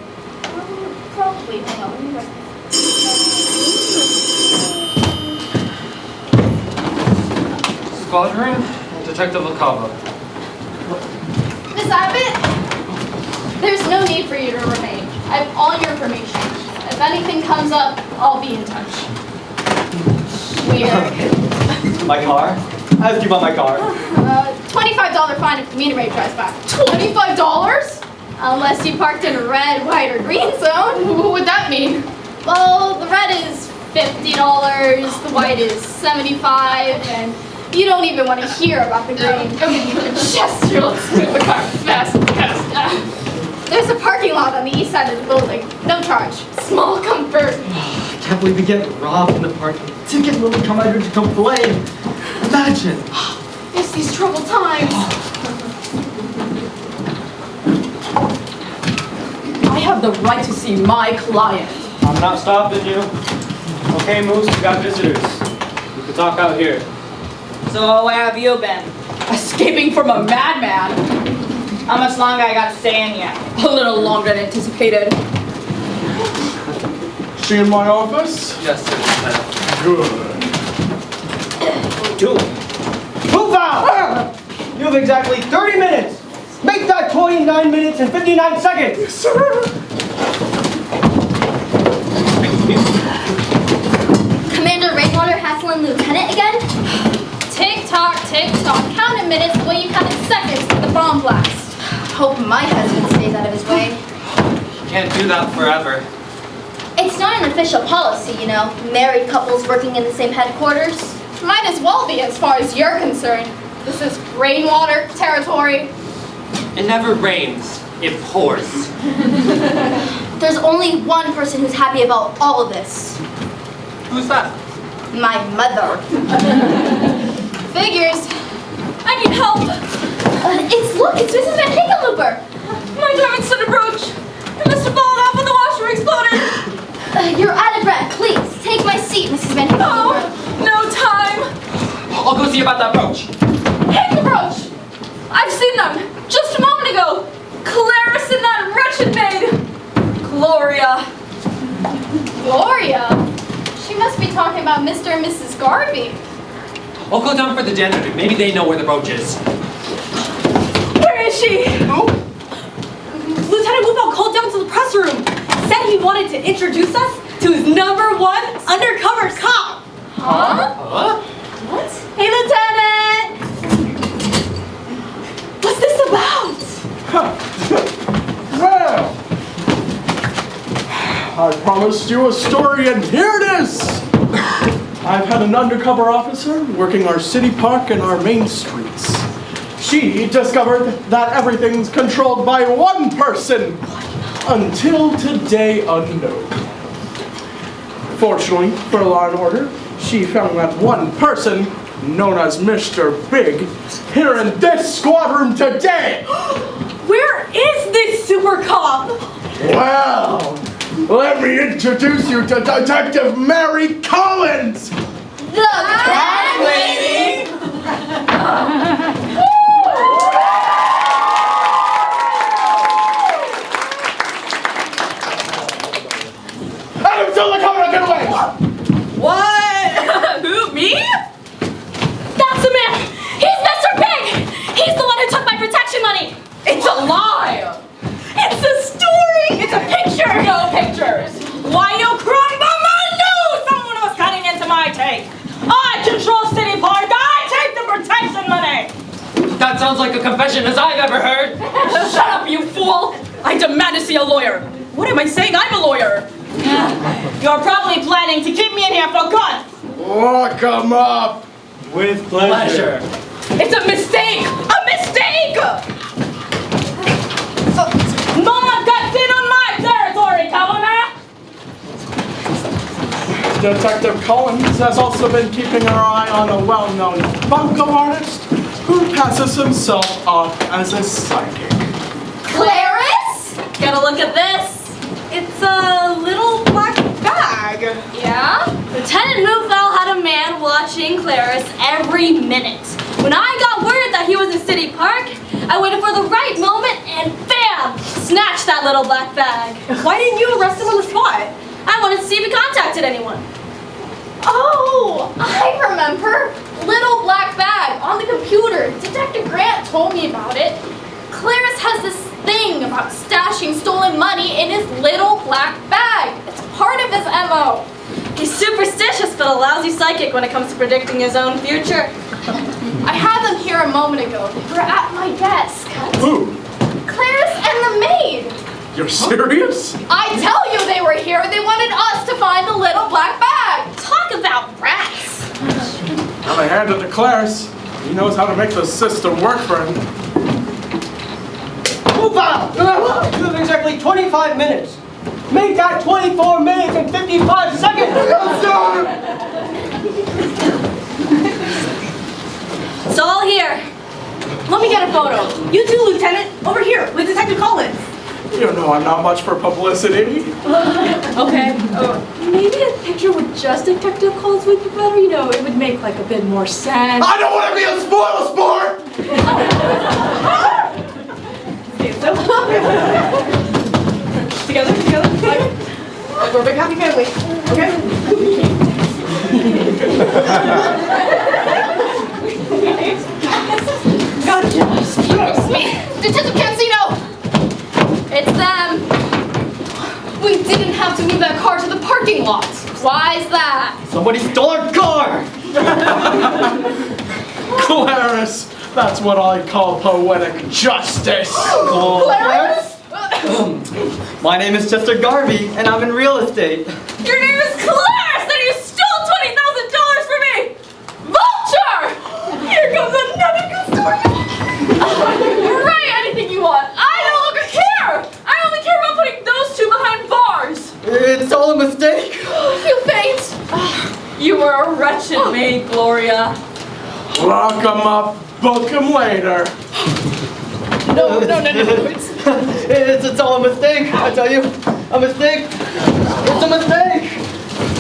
Probably. Hang on, let me write. Squadron, Detective Cava. Miss Abbott, there's no need for you to remain. I have all your information. If anything comes up, I'll be in touch. Weird. My car? I asked you about my car. $25 fine if the meter maid drives back. $25? Unless you parked in a red, white, or green zone. What would that mean? Well, the red is $50, the white is $75, and you don't even want to hear about the green. Chester, let's move the car fast. There's a parking lot on the east side of the building. No charge. Small comfort. I can't believe we get robbed in the parking. Ticket will come out here to complain. Imagine. It's these troubled times. I have the right to see my client. I'm not stopping you. Okay, Moose, we got visitors. We can talk out here. So where have you been? Escaping from a madman. How much longer I got to stay in here? A little longer than anticipated. She in my office? Yes, sir. Good. Julian. Mootfowl! You have exactly 30 minutes. Make that 29 minutes and 59 seconds. Yes, sir. Commander Rainwater hassling Lieutenant again? Tick-tock, tick-tock. Counting minutes the way you counted seconds for the bomb blast. Hope my husband stays out of his way. Can't do that forever. It's not an official policy, you know, married couples working in the same headquarters. Might as well be as far as you're concerned. This is Rainwater territory. It never rains. It pours. There's only one person who's happy about all of this. Who's that? My mother. Figures. I need help. It's Mrs. Van Hickenlooper. My diamond-studded brooch. It must have fallen off when the washer exploded. You're out of breath. Please, take my seat, Mrs. Van Hickenlooper. Oh, no time. I'll go see about that brooch. Hey, the brooch. I've seen them just a moment ago. Clarice and that wretched maid. Gloria. Gloria? She must be talking about Mr. and Mrs. Garvey. I'll go down for the janitor. Maybe they know where the brooch is. Where is she? Who? Lieutenant Mootfowl called down to the press room. Said he wanted to introduce us to his #1 undercover cop. Huh? What? Hey, Lieutenant! What's this about? Well, I promised you a story, and here it is. I've had an undercover officer working our city park and our main streets. She discovered that everything's controlled by one person, until today unknown. Fortunately for law and order, she found that one person, known as Mr. Big, here in this squad room today. Where is this super cop? Well, let me introduce you to Detective Mary Collins. The Cat Lady. Adam, still the camera, get away! What? Who, me? That's the man. He's Mr. Big. He's the one who took my protection money. It's a lie! It's a story. It's a picture. I demand to see a lawyer. What am I saying? I'm a lawyer. You're probably planning to keep me in here for good. Look 'em up. With pleasure. It's a mistake! A mistake! No one gets in on my territory, Governor! Detective Collins has also been keeping her eye on a well-known bunco artist who passes himself off as a psychic. Clarice? Get a look at this. It's a little black bag. Yeah? Lieutenant Mootfowl had a man watching Clarice every minute. When I got word that he was in City Park, I waited for the right moment and bam! Snatched that little black bag. Why didn't you arrest him on the spot? I wanted to see if he contacted anyone. Oh, I remember. Little black bag on the computer. Detective Grant told me about it. Clarice has this thing about stashing stolen money in his little black bag. It's part of his MO. He's superstitious but a lousy psychic when it comes to predicting his own future. I had them here a moment ago. They were at my desk. Who? Clarice and the maid. You're serious? I tell you they were here. They wanted us to find the little black bag. Talk about rats. Well, I handed it to Clarice. He knows how to make the system work for him. Mootfowl! You have exactly 25 minutes. Make that 24 minutes and 55 seconds! It's all here. Let me get a photo. You too, Lieutenant. Over here with Detective Collins. You know I'm not much for publicity. Okay. Maybe a picture with just Detective Collins would be better. You know, it would make like a bit more sense. I don't want to be a spoil sport! Together. Like we're a big happy family. Okay? Excuse me. Detective Cansino! It's them. We didn't have to move that car to the parking lot. Why is that? Somebody stole our car! Clarice, that's what I call poetic justice. Clarice? My name is Chester Garvey, and I'm in real estate. Your name is Clarice, and you stole $20,000 from me! Vulture! Here comes another good story. Write anything you want. I no longer care. I only care about putting those two behind bars. It's all a mistake. You faint. You were a wretched maid, Gloria. Lock 'em up, book 'em later. No. It's all a mistake, I tell you. A mistake. It's a mistake.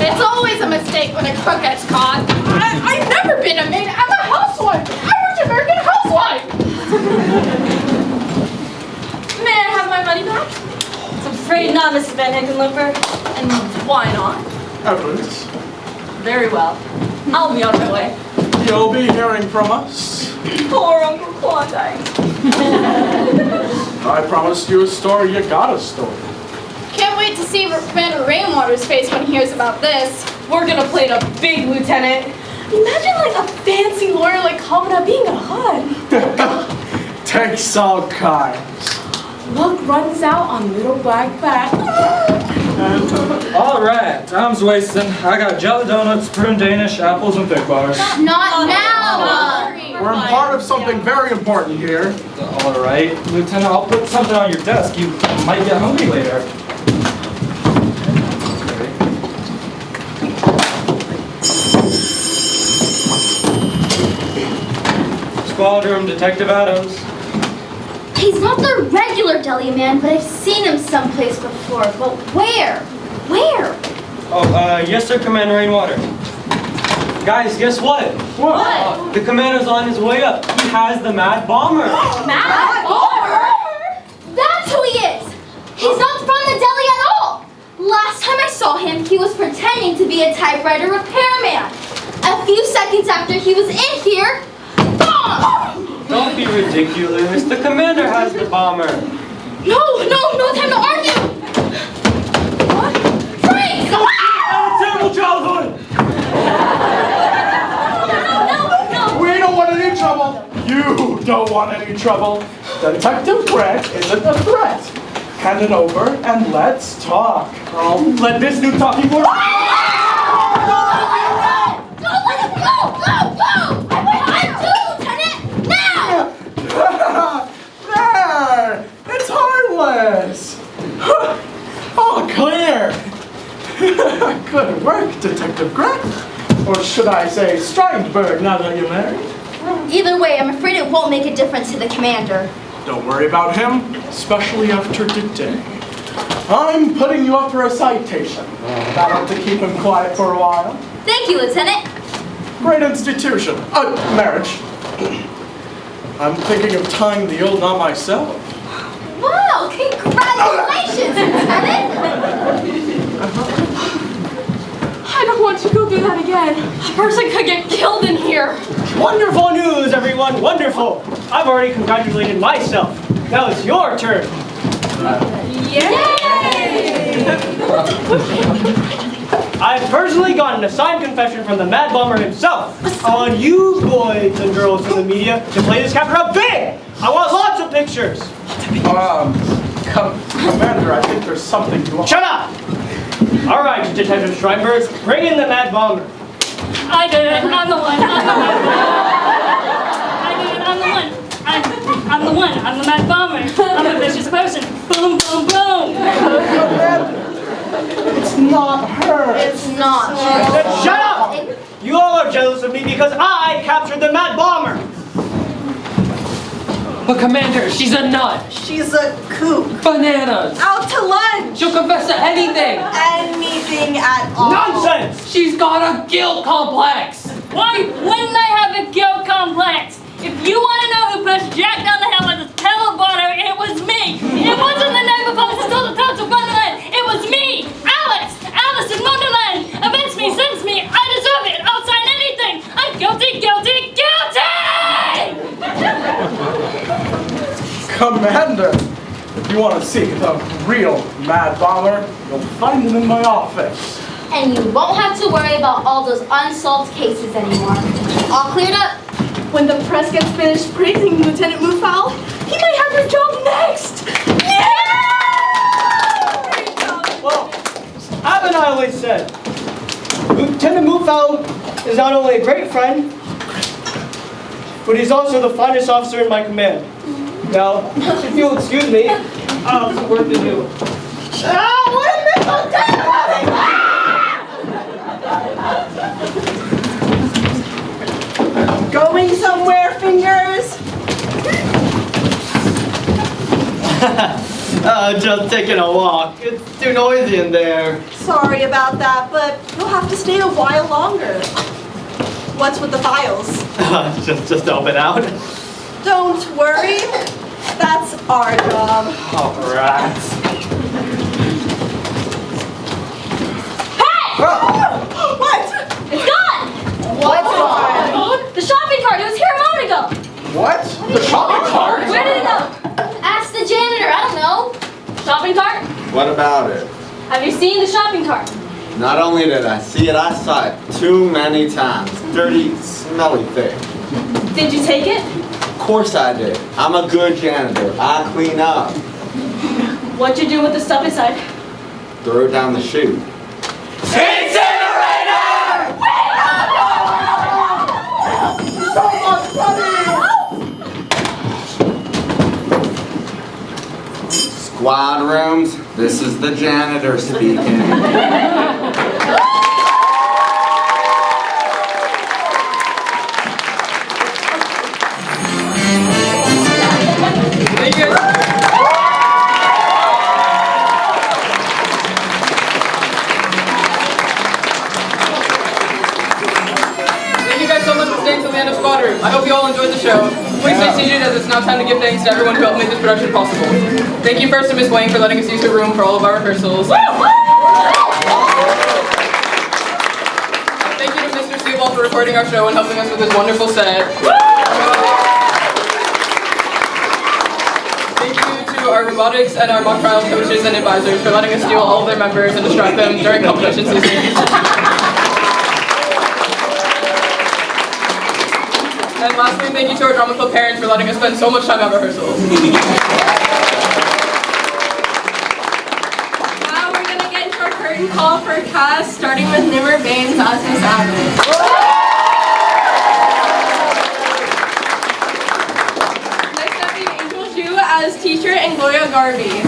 It's always a mistake when a crook gets caught. I've never been a maid. I'm a housewife. I'm an American housewife. May I have my money back? I'm afraid not, Mrs. Van Hickenlooper. And why not? Evidence. Very well. I'll be on my way. You'll be hearing from us. Poor Uncle Klondike. I promised you a story, you got a story. Can't wait to see Commander Rainwater's face when he hears about this. We're gonna play the big lieutenant. Imagine like a fancy lawyer like Cava being a HUD. Takes all kinds. Luck runs out on little black bag. All right, time's wasting. I got jelly donuts, prune Danish, apples, and fig bars. Not now. We're part of something very important here. All right, Lieutenant, I'll put something on your desk. You might get hungry later. Squad room, Detective Adams. He's not the regular deli man, but I've seen him someplace before. But where? Where? Oh, yes sir, Commander Rainwater. Guys, guess what? What? The commander's on his way up. He has the Mad Bomber. Mad Bomber? That's who he is. He's not from the deli at all. Last time I saw him, he was pretending to be a typewriter repairman. A few seconds after he was in here, BOMB! Don't be ridiculous. The commander has the bomber. No time to argue. What? Freeze! Terrible childhood! No. We don't want any trouble. You don't want any trouble. Detective Grant isn't a threat. hand it over and let's talk. I'll let this new talking board. Don't let him go! Go! Go! I do, Lieutenant! Now! There! It's harmless! All clear! Good work, Detective Grant. Or should I say Strindberg, now that you're married? Either way, I'm afraid it won't make a difference to the commander. Don't worry about him, especially after today. I'm putting you up for a citation. That'll to keep him quiet for a while. Thank you, Lieutenant. Great institution. Marriage. I'm thinking of tying the old knot myself. Wow, congratulations, Lieutenant! I don't want to go through that again. A person could get killed in here. Wonderful news, everyone, wonderful. I've already congratulated myself. Now it's your turn. Yay! I've personally gotten a signed confession from the Mad Bomber himself. I want you boys and girls in the media to play this capture up big. I want lots of pictures. Commander, I think there's something to... Shut up! All right, Detective Strindberg, bring in the Mad Bomber. I did it. I'm the one. I'm the Mad Bomber. I'm the one. I'm the Mad Bomber. I'm a vicious person. Boom, boom, boom. It's not her. It's not. Shut up! You all are jealous of me because I captured the Mad Bomber. But Commander, she's a nut. She's a kook. Bananas. Out to lunch. She'll confess to anything. Anything at all. Nonsense! She's got a guilt complex. Why wouldn't I have a guilt complex? If you want to know who pushed Jack down the hill with his teleporter, it was me. It wasn't the night before I stole the thoughts of Wonderland. It was me, Alice in Wonderland. Avenge me, sentence me. I deserve it. I'll sign anything. I'm guilty, guilty, guilty! Commander, if you want to see the real Mad Bomber, you'll find him in my office. And you won't have to worry about all those unsolved cases anymore. All cleared up. When the press gets finished praising Lieutenant Mootfowl, he might have your job next. Yeah! Well, haven't I always said, Lieutenant Mootfowl is not only a great friend, but he's also the finest officer in my command. Now, if you'll excuse me, I have some work to do. Going somewhere, fingers? Just taking a walk. It's too noisy in there. Sorry about that, but you'll have to stay a while longer. What's with the files? Just help it out. Don't worry. That's our job. All right. What? It's gone! What's gone? The shopping cart, it was here a moment ago! What? The shopping cart? Where did it go? Ask the janitor, I don't know. Shopping cart? What about it? Have you seen the shopping cart? Not only did I see it, I saw it too many times. Dirty, smelly thing. Did you take it? Of course I did. I'm a good janitor. I clean up. What'd you do with the stuff inside? Throw it down the chute. Squad rooms, this is the janitor speaking. Thank you. Thank you guys so much for staying till the end of Squad Room. I hope you all enjoyed the show. Please stay seated as it's now time to give thanks to everyone who helped make this production possible. Thank you first to Ms. Wang for letting us use her room for all of our rehearsals. Thank you to Mr. Seaball for recording our show and helping us with this wonderful set. Thank you to our robotics and our mock trial coaches and advisors for letting us steal all of their members and distract them during competition season. And lastly, thank you to our drama club parents for letting us spend so much time at rehearsals. curtain call for cast, starting with Nimar Bains as Miss Aahil. Next up, we have Angel Zhu as teacher and Gloria Garvey.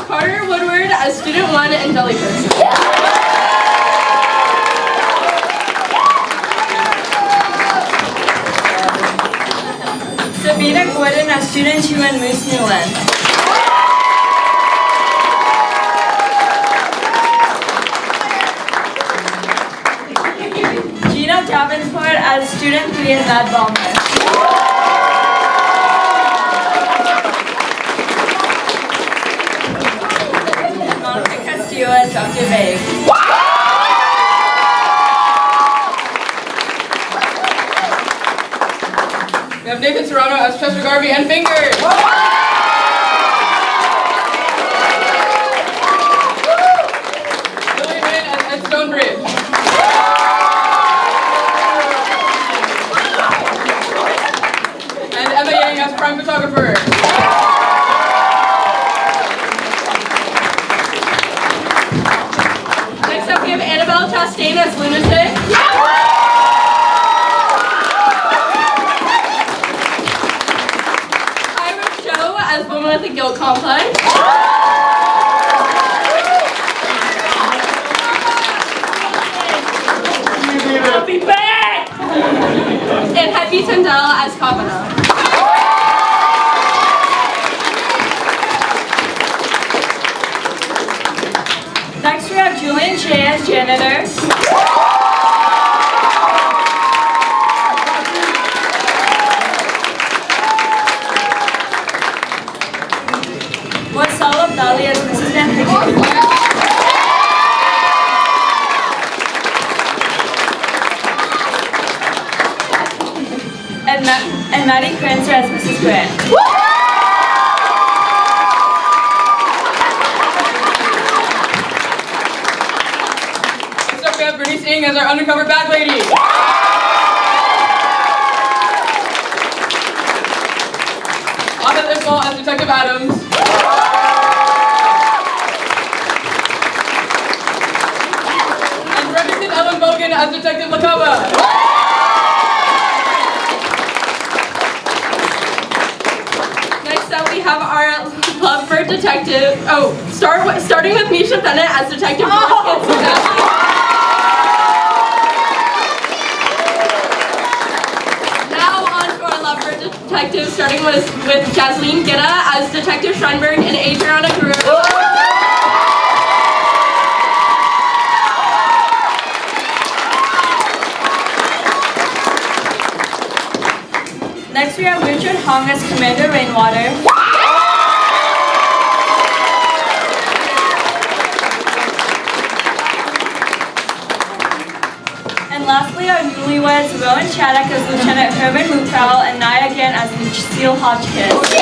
Carter Woodward as student 1 and Jellyfish. Sabina Gordon as student 2 and Moose Newland. Gina Davenport as student 3 and Mad Balmer. Monica Castillo as Dr. Vague. We have Nathan Serrano as Chester Garvey and Fingers. Julian as Stonebridge. And Emma Yang as prime photographer. Next up, we have Annabelle Chastain as Lunatic. As woman with a guilt complex. I'll be back! And Happy Tendell as Cava. Next we have Julian Shea as Janitor. Morsal Abdali as Mrs. Van Hickenlooper. And Maddie Crancer as Mrs. Grant. Next up we have Bernice Ng as our undercover bag lady. Aahil Iqbal as Detective Adams. And Remington Ellenbogen as Detective Cava. Next up, we have our lovebird detective. Starting with Mischa Bennett as Detective Doris. Now on to our lovebird detective, starting with Jasleen Gidda as Detective Strindberg and Adriana Guerrero. Next we have Richard Hong as Commander Rainwater. And lastly our newlyweds Rowan Schadeck as Lieutenant Herman Mootfowl and Naya again as Lucille Hotchkiss.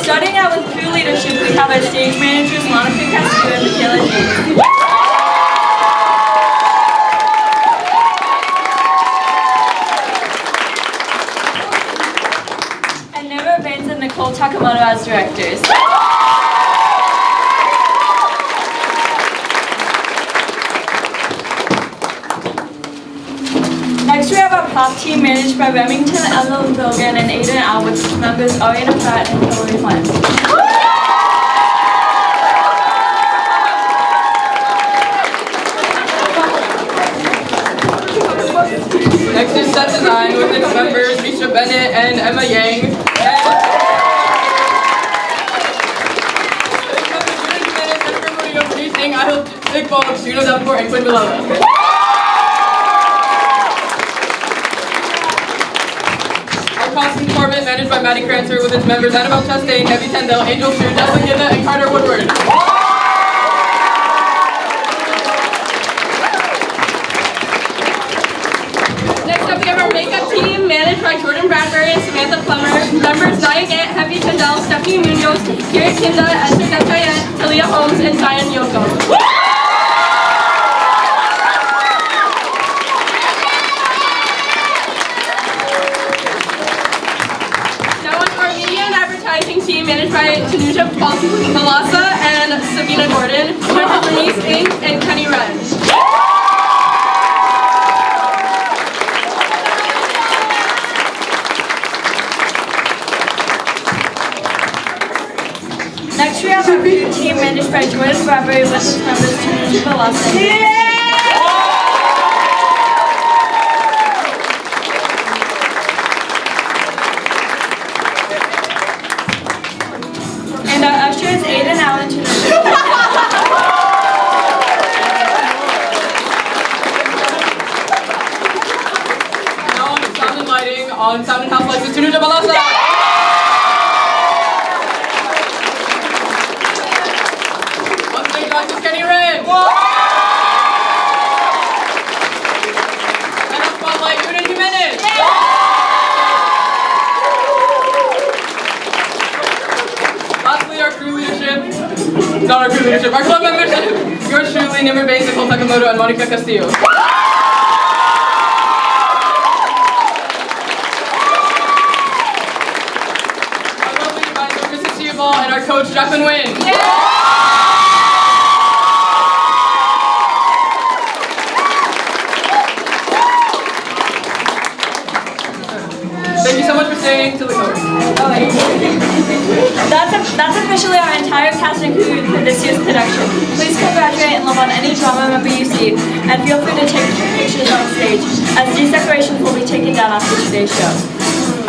Starting out with crew leadership, we have our stage managers Monica Castillo and Michaela G. And Nimar Bains and Nicole Takamoto as directors. Next we have our prop team managed by Remington, Ellenbogen, and Aahil with members Ariana Pratt and Hillary Flynn. Next is set design with its members Mischa Bennett and Emma Yang. Aahil, Iqbal, Julian Davenport, and Quinn Malone. Costume department managed by Maddie Crancer with its members Annabelle Chastain, Happy Tendell, Angel Zhu, Jasleen Gidda, and Carter Woodward. Next up, we have our makeup team managed by Jordan Bradbury and Samantha Plummer. Garrett Gidda, Esther Deckayette, Talia Holmes, and Zion Yoko. Team managed by Tanuja Balasa and Sabina Gordon, joined by Bernice Ng and Kenny Wren. Next we have our food team managed by Jordan Bradbury with its members Tanuja Balasa. And our ushers, Aiden Allen, Now on sound and lighting, on sound and house lights, is Tanuja Balasa. On stage lights is Kenny Wren. And on spotlight, Una Jimenez. Lastly, our crew leadership. Not our crew leadership, our club membership. Yours truly, Nimar Bains, Nicole Takamoto, and Monica Castillo. And our coach, Jasleen Wynn. Thank you so much for staying till the coach. That's officially our entire cast and crew for this year's production. Please congratulate and love on any drama member you see, and feel free to take pictures on stage, as these decorations will be taken down after today's show.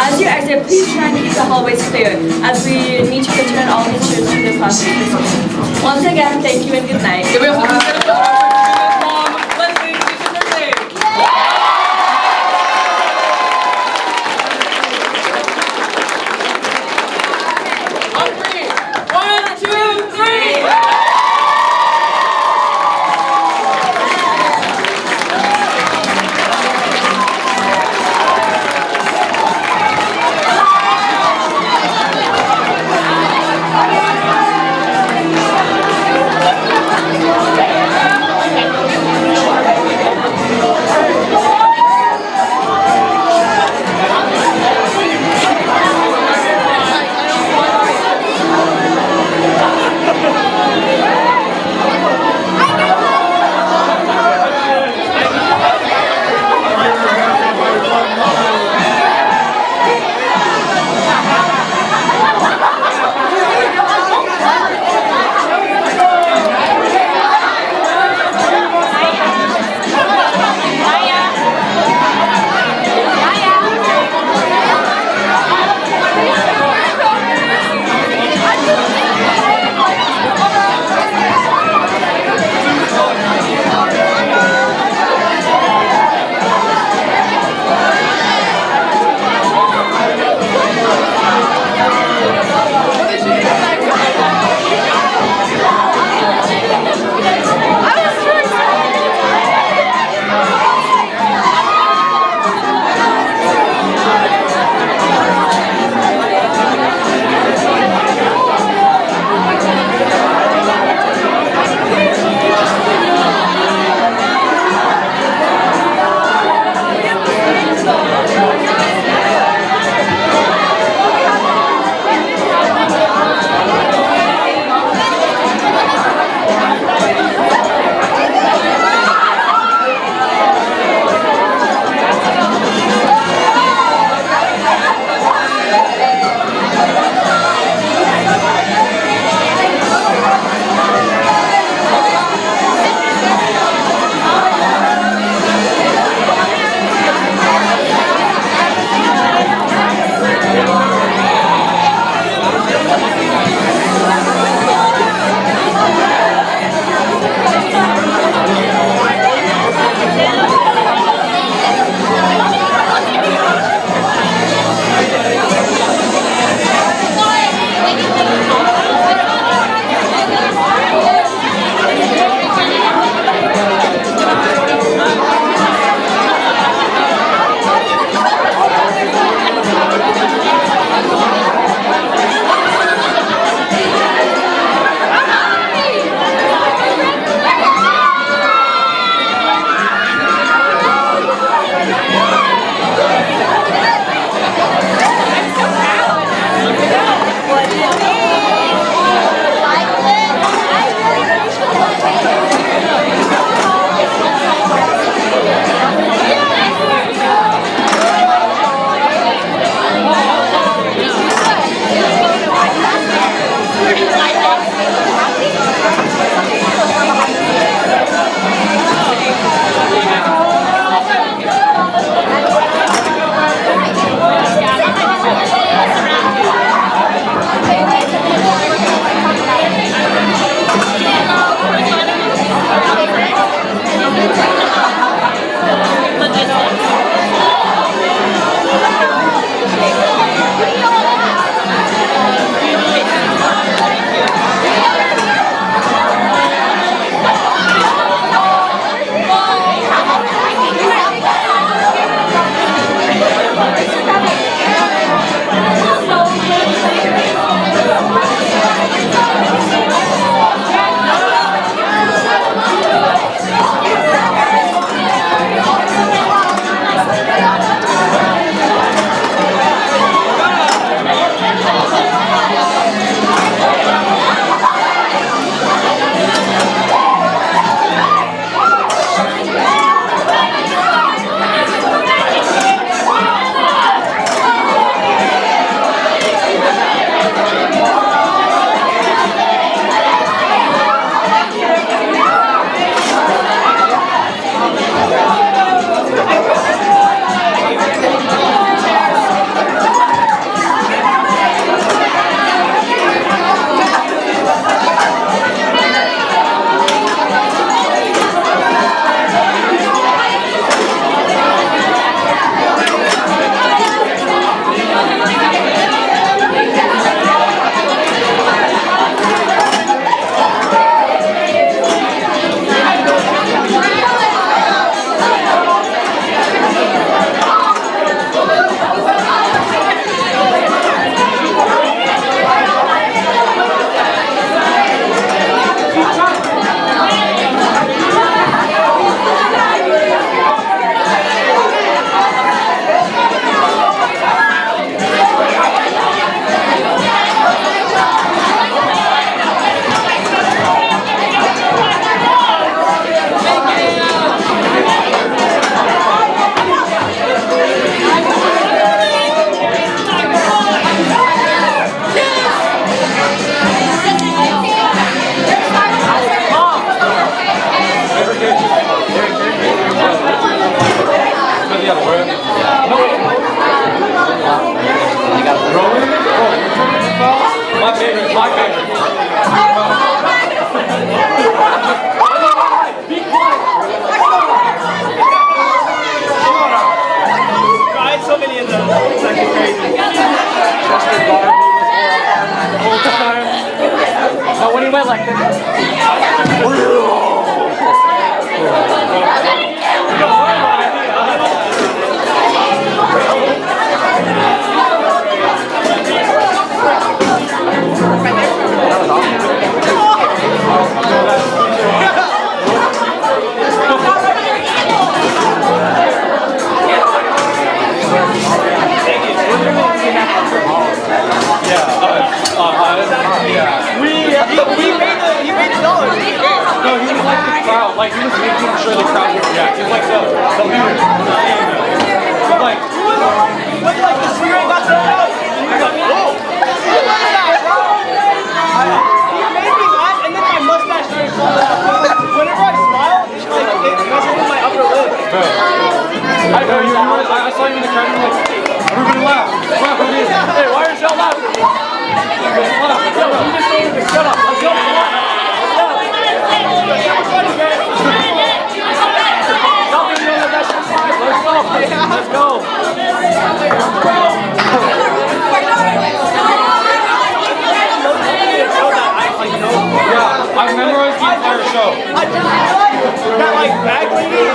As you exit, please try and keep the hallways clear, as we need to return all the students to their classrooms. Once again, thank you and good night. Can we also consider Mom, Leslie, Lisa Thursday? On three. 1, 2, 3. You made the dollars. No, he was like the crowd. Like, he was making sure the crowd would react. He was like the leader. Like, the spirit got thrown out. He was like, whoa. He made me laugh, and then my mustache started falling out. Whenever I smile, it's like, it messes with my upper lip. I know you. I saw you in the crowd, and you were like, everybody laugh. Hey, why are y'all laughing? Shut up. Let's go. Let's go. Yeah, I memorized the entire show. I just realized that like bag lady,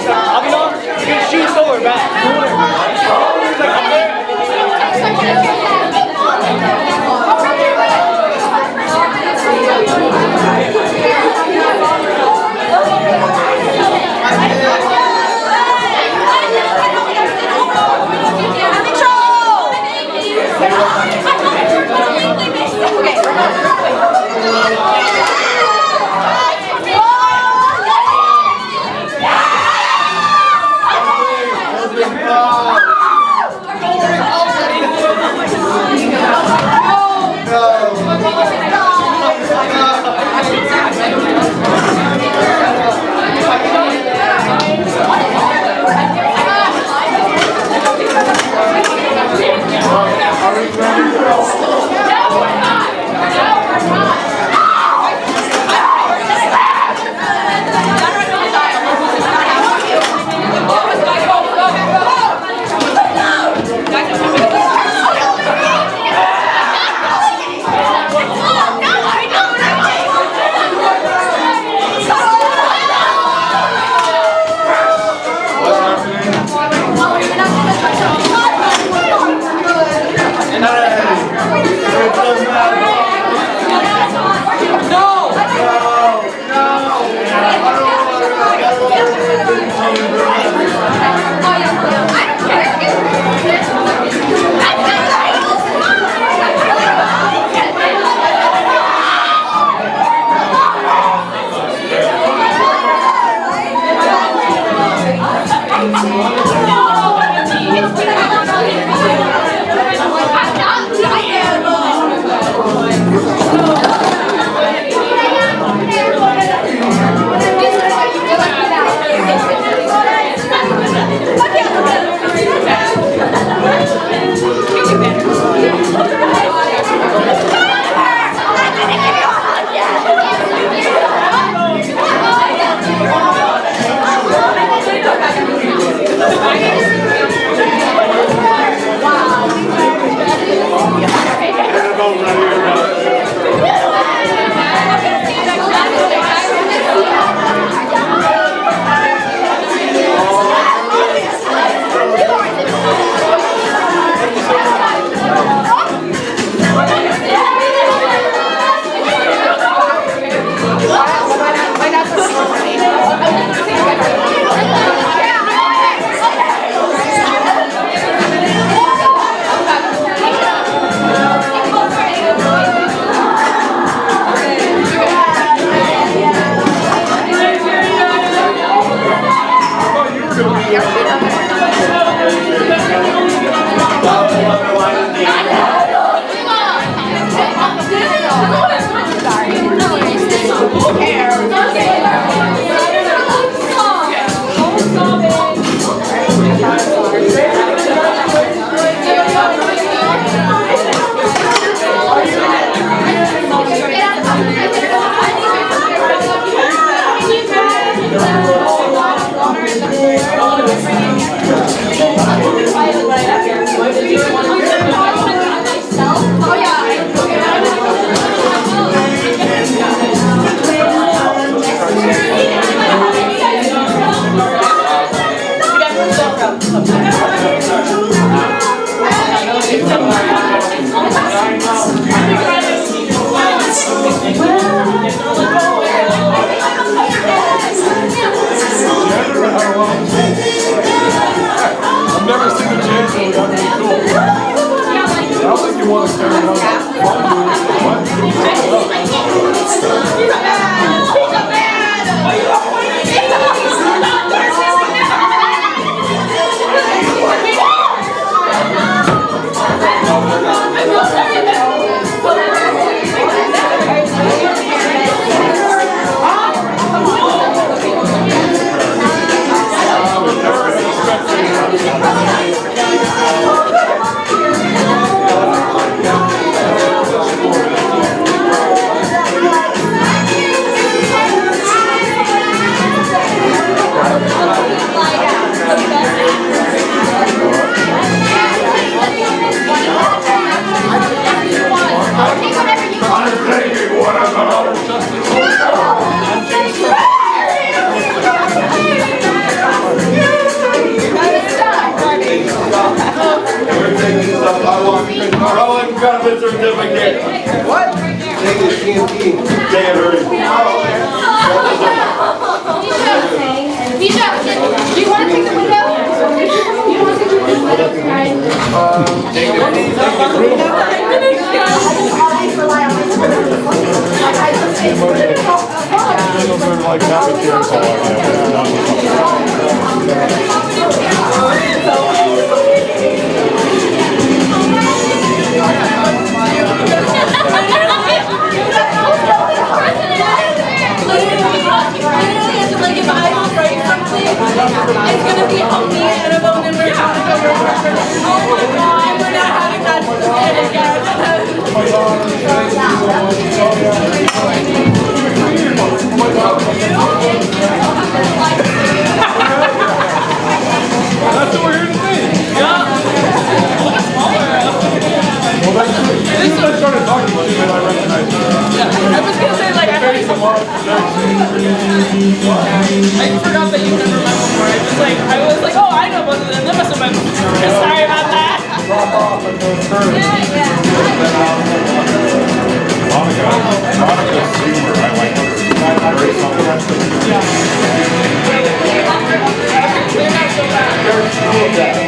I'll be honest, she stole her bag. She's like up there. don't think you want to stand around. Rowan got a certificate. What? Take the CMP. Damn her. Mischa, do you want to take the window? You want to take the window? It's gonna be healthy and a bone and we're gonna go over. Oh my god, we're not having that again. That's what we're here to see. Yeah. Well, that's as soon as I started talking to you, I recognized her. Yeah, I was gonna say like I heard some more. I forgot that you never met before. I was like, oh, I know both of them. They must have met before. Sorry about that. Drop off and go first. Monica's humor, I like her. Very self-directed. They're not so bad.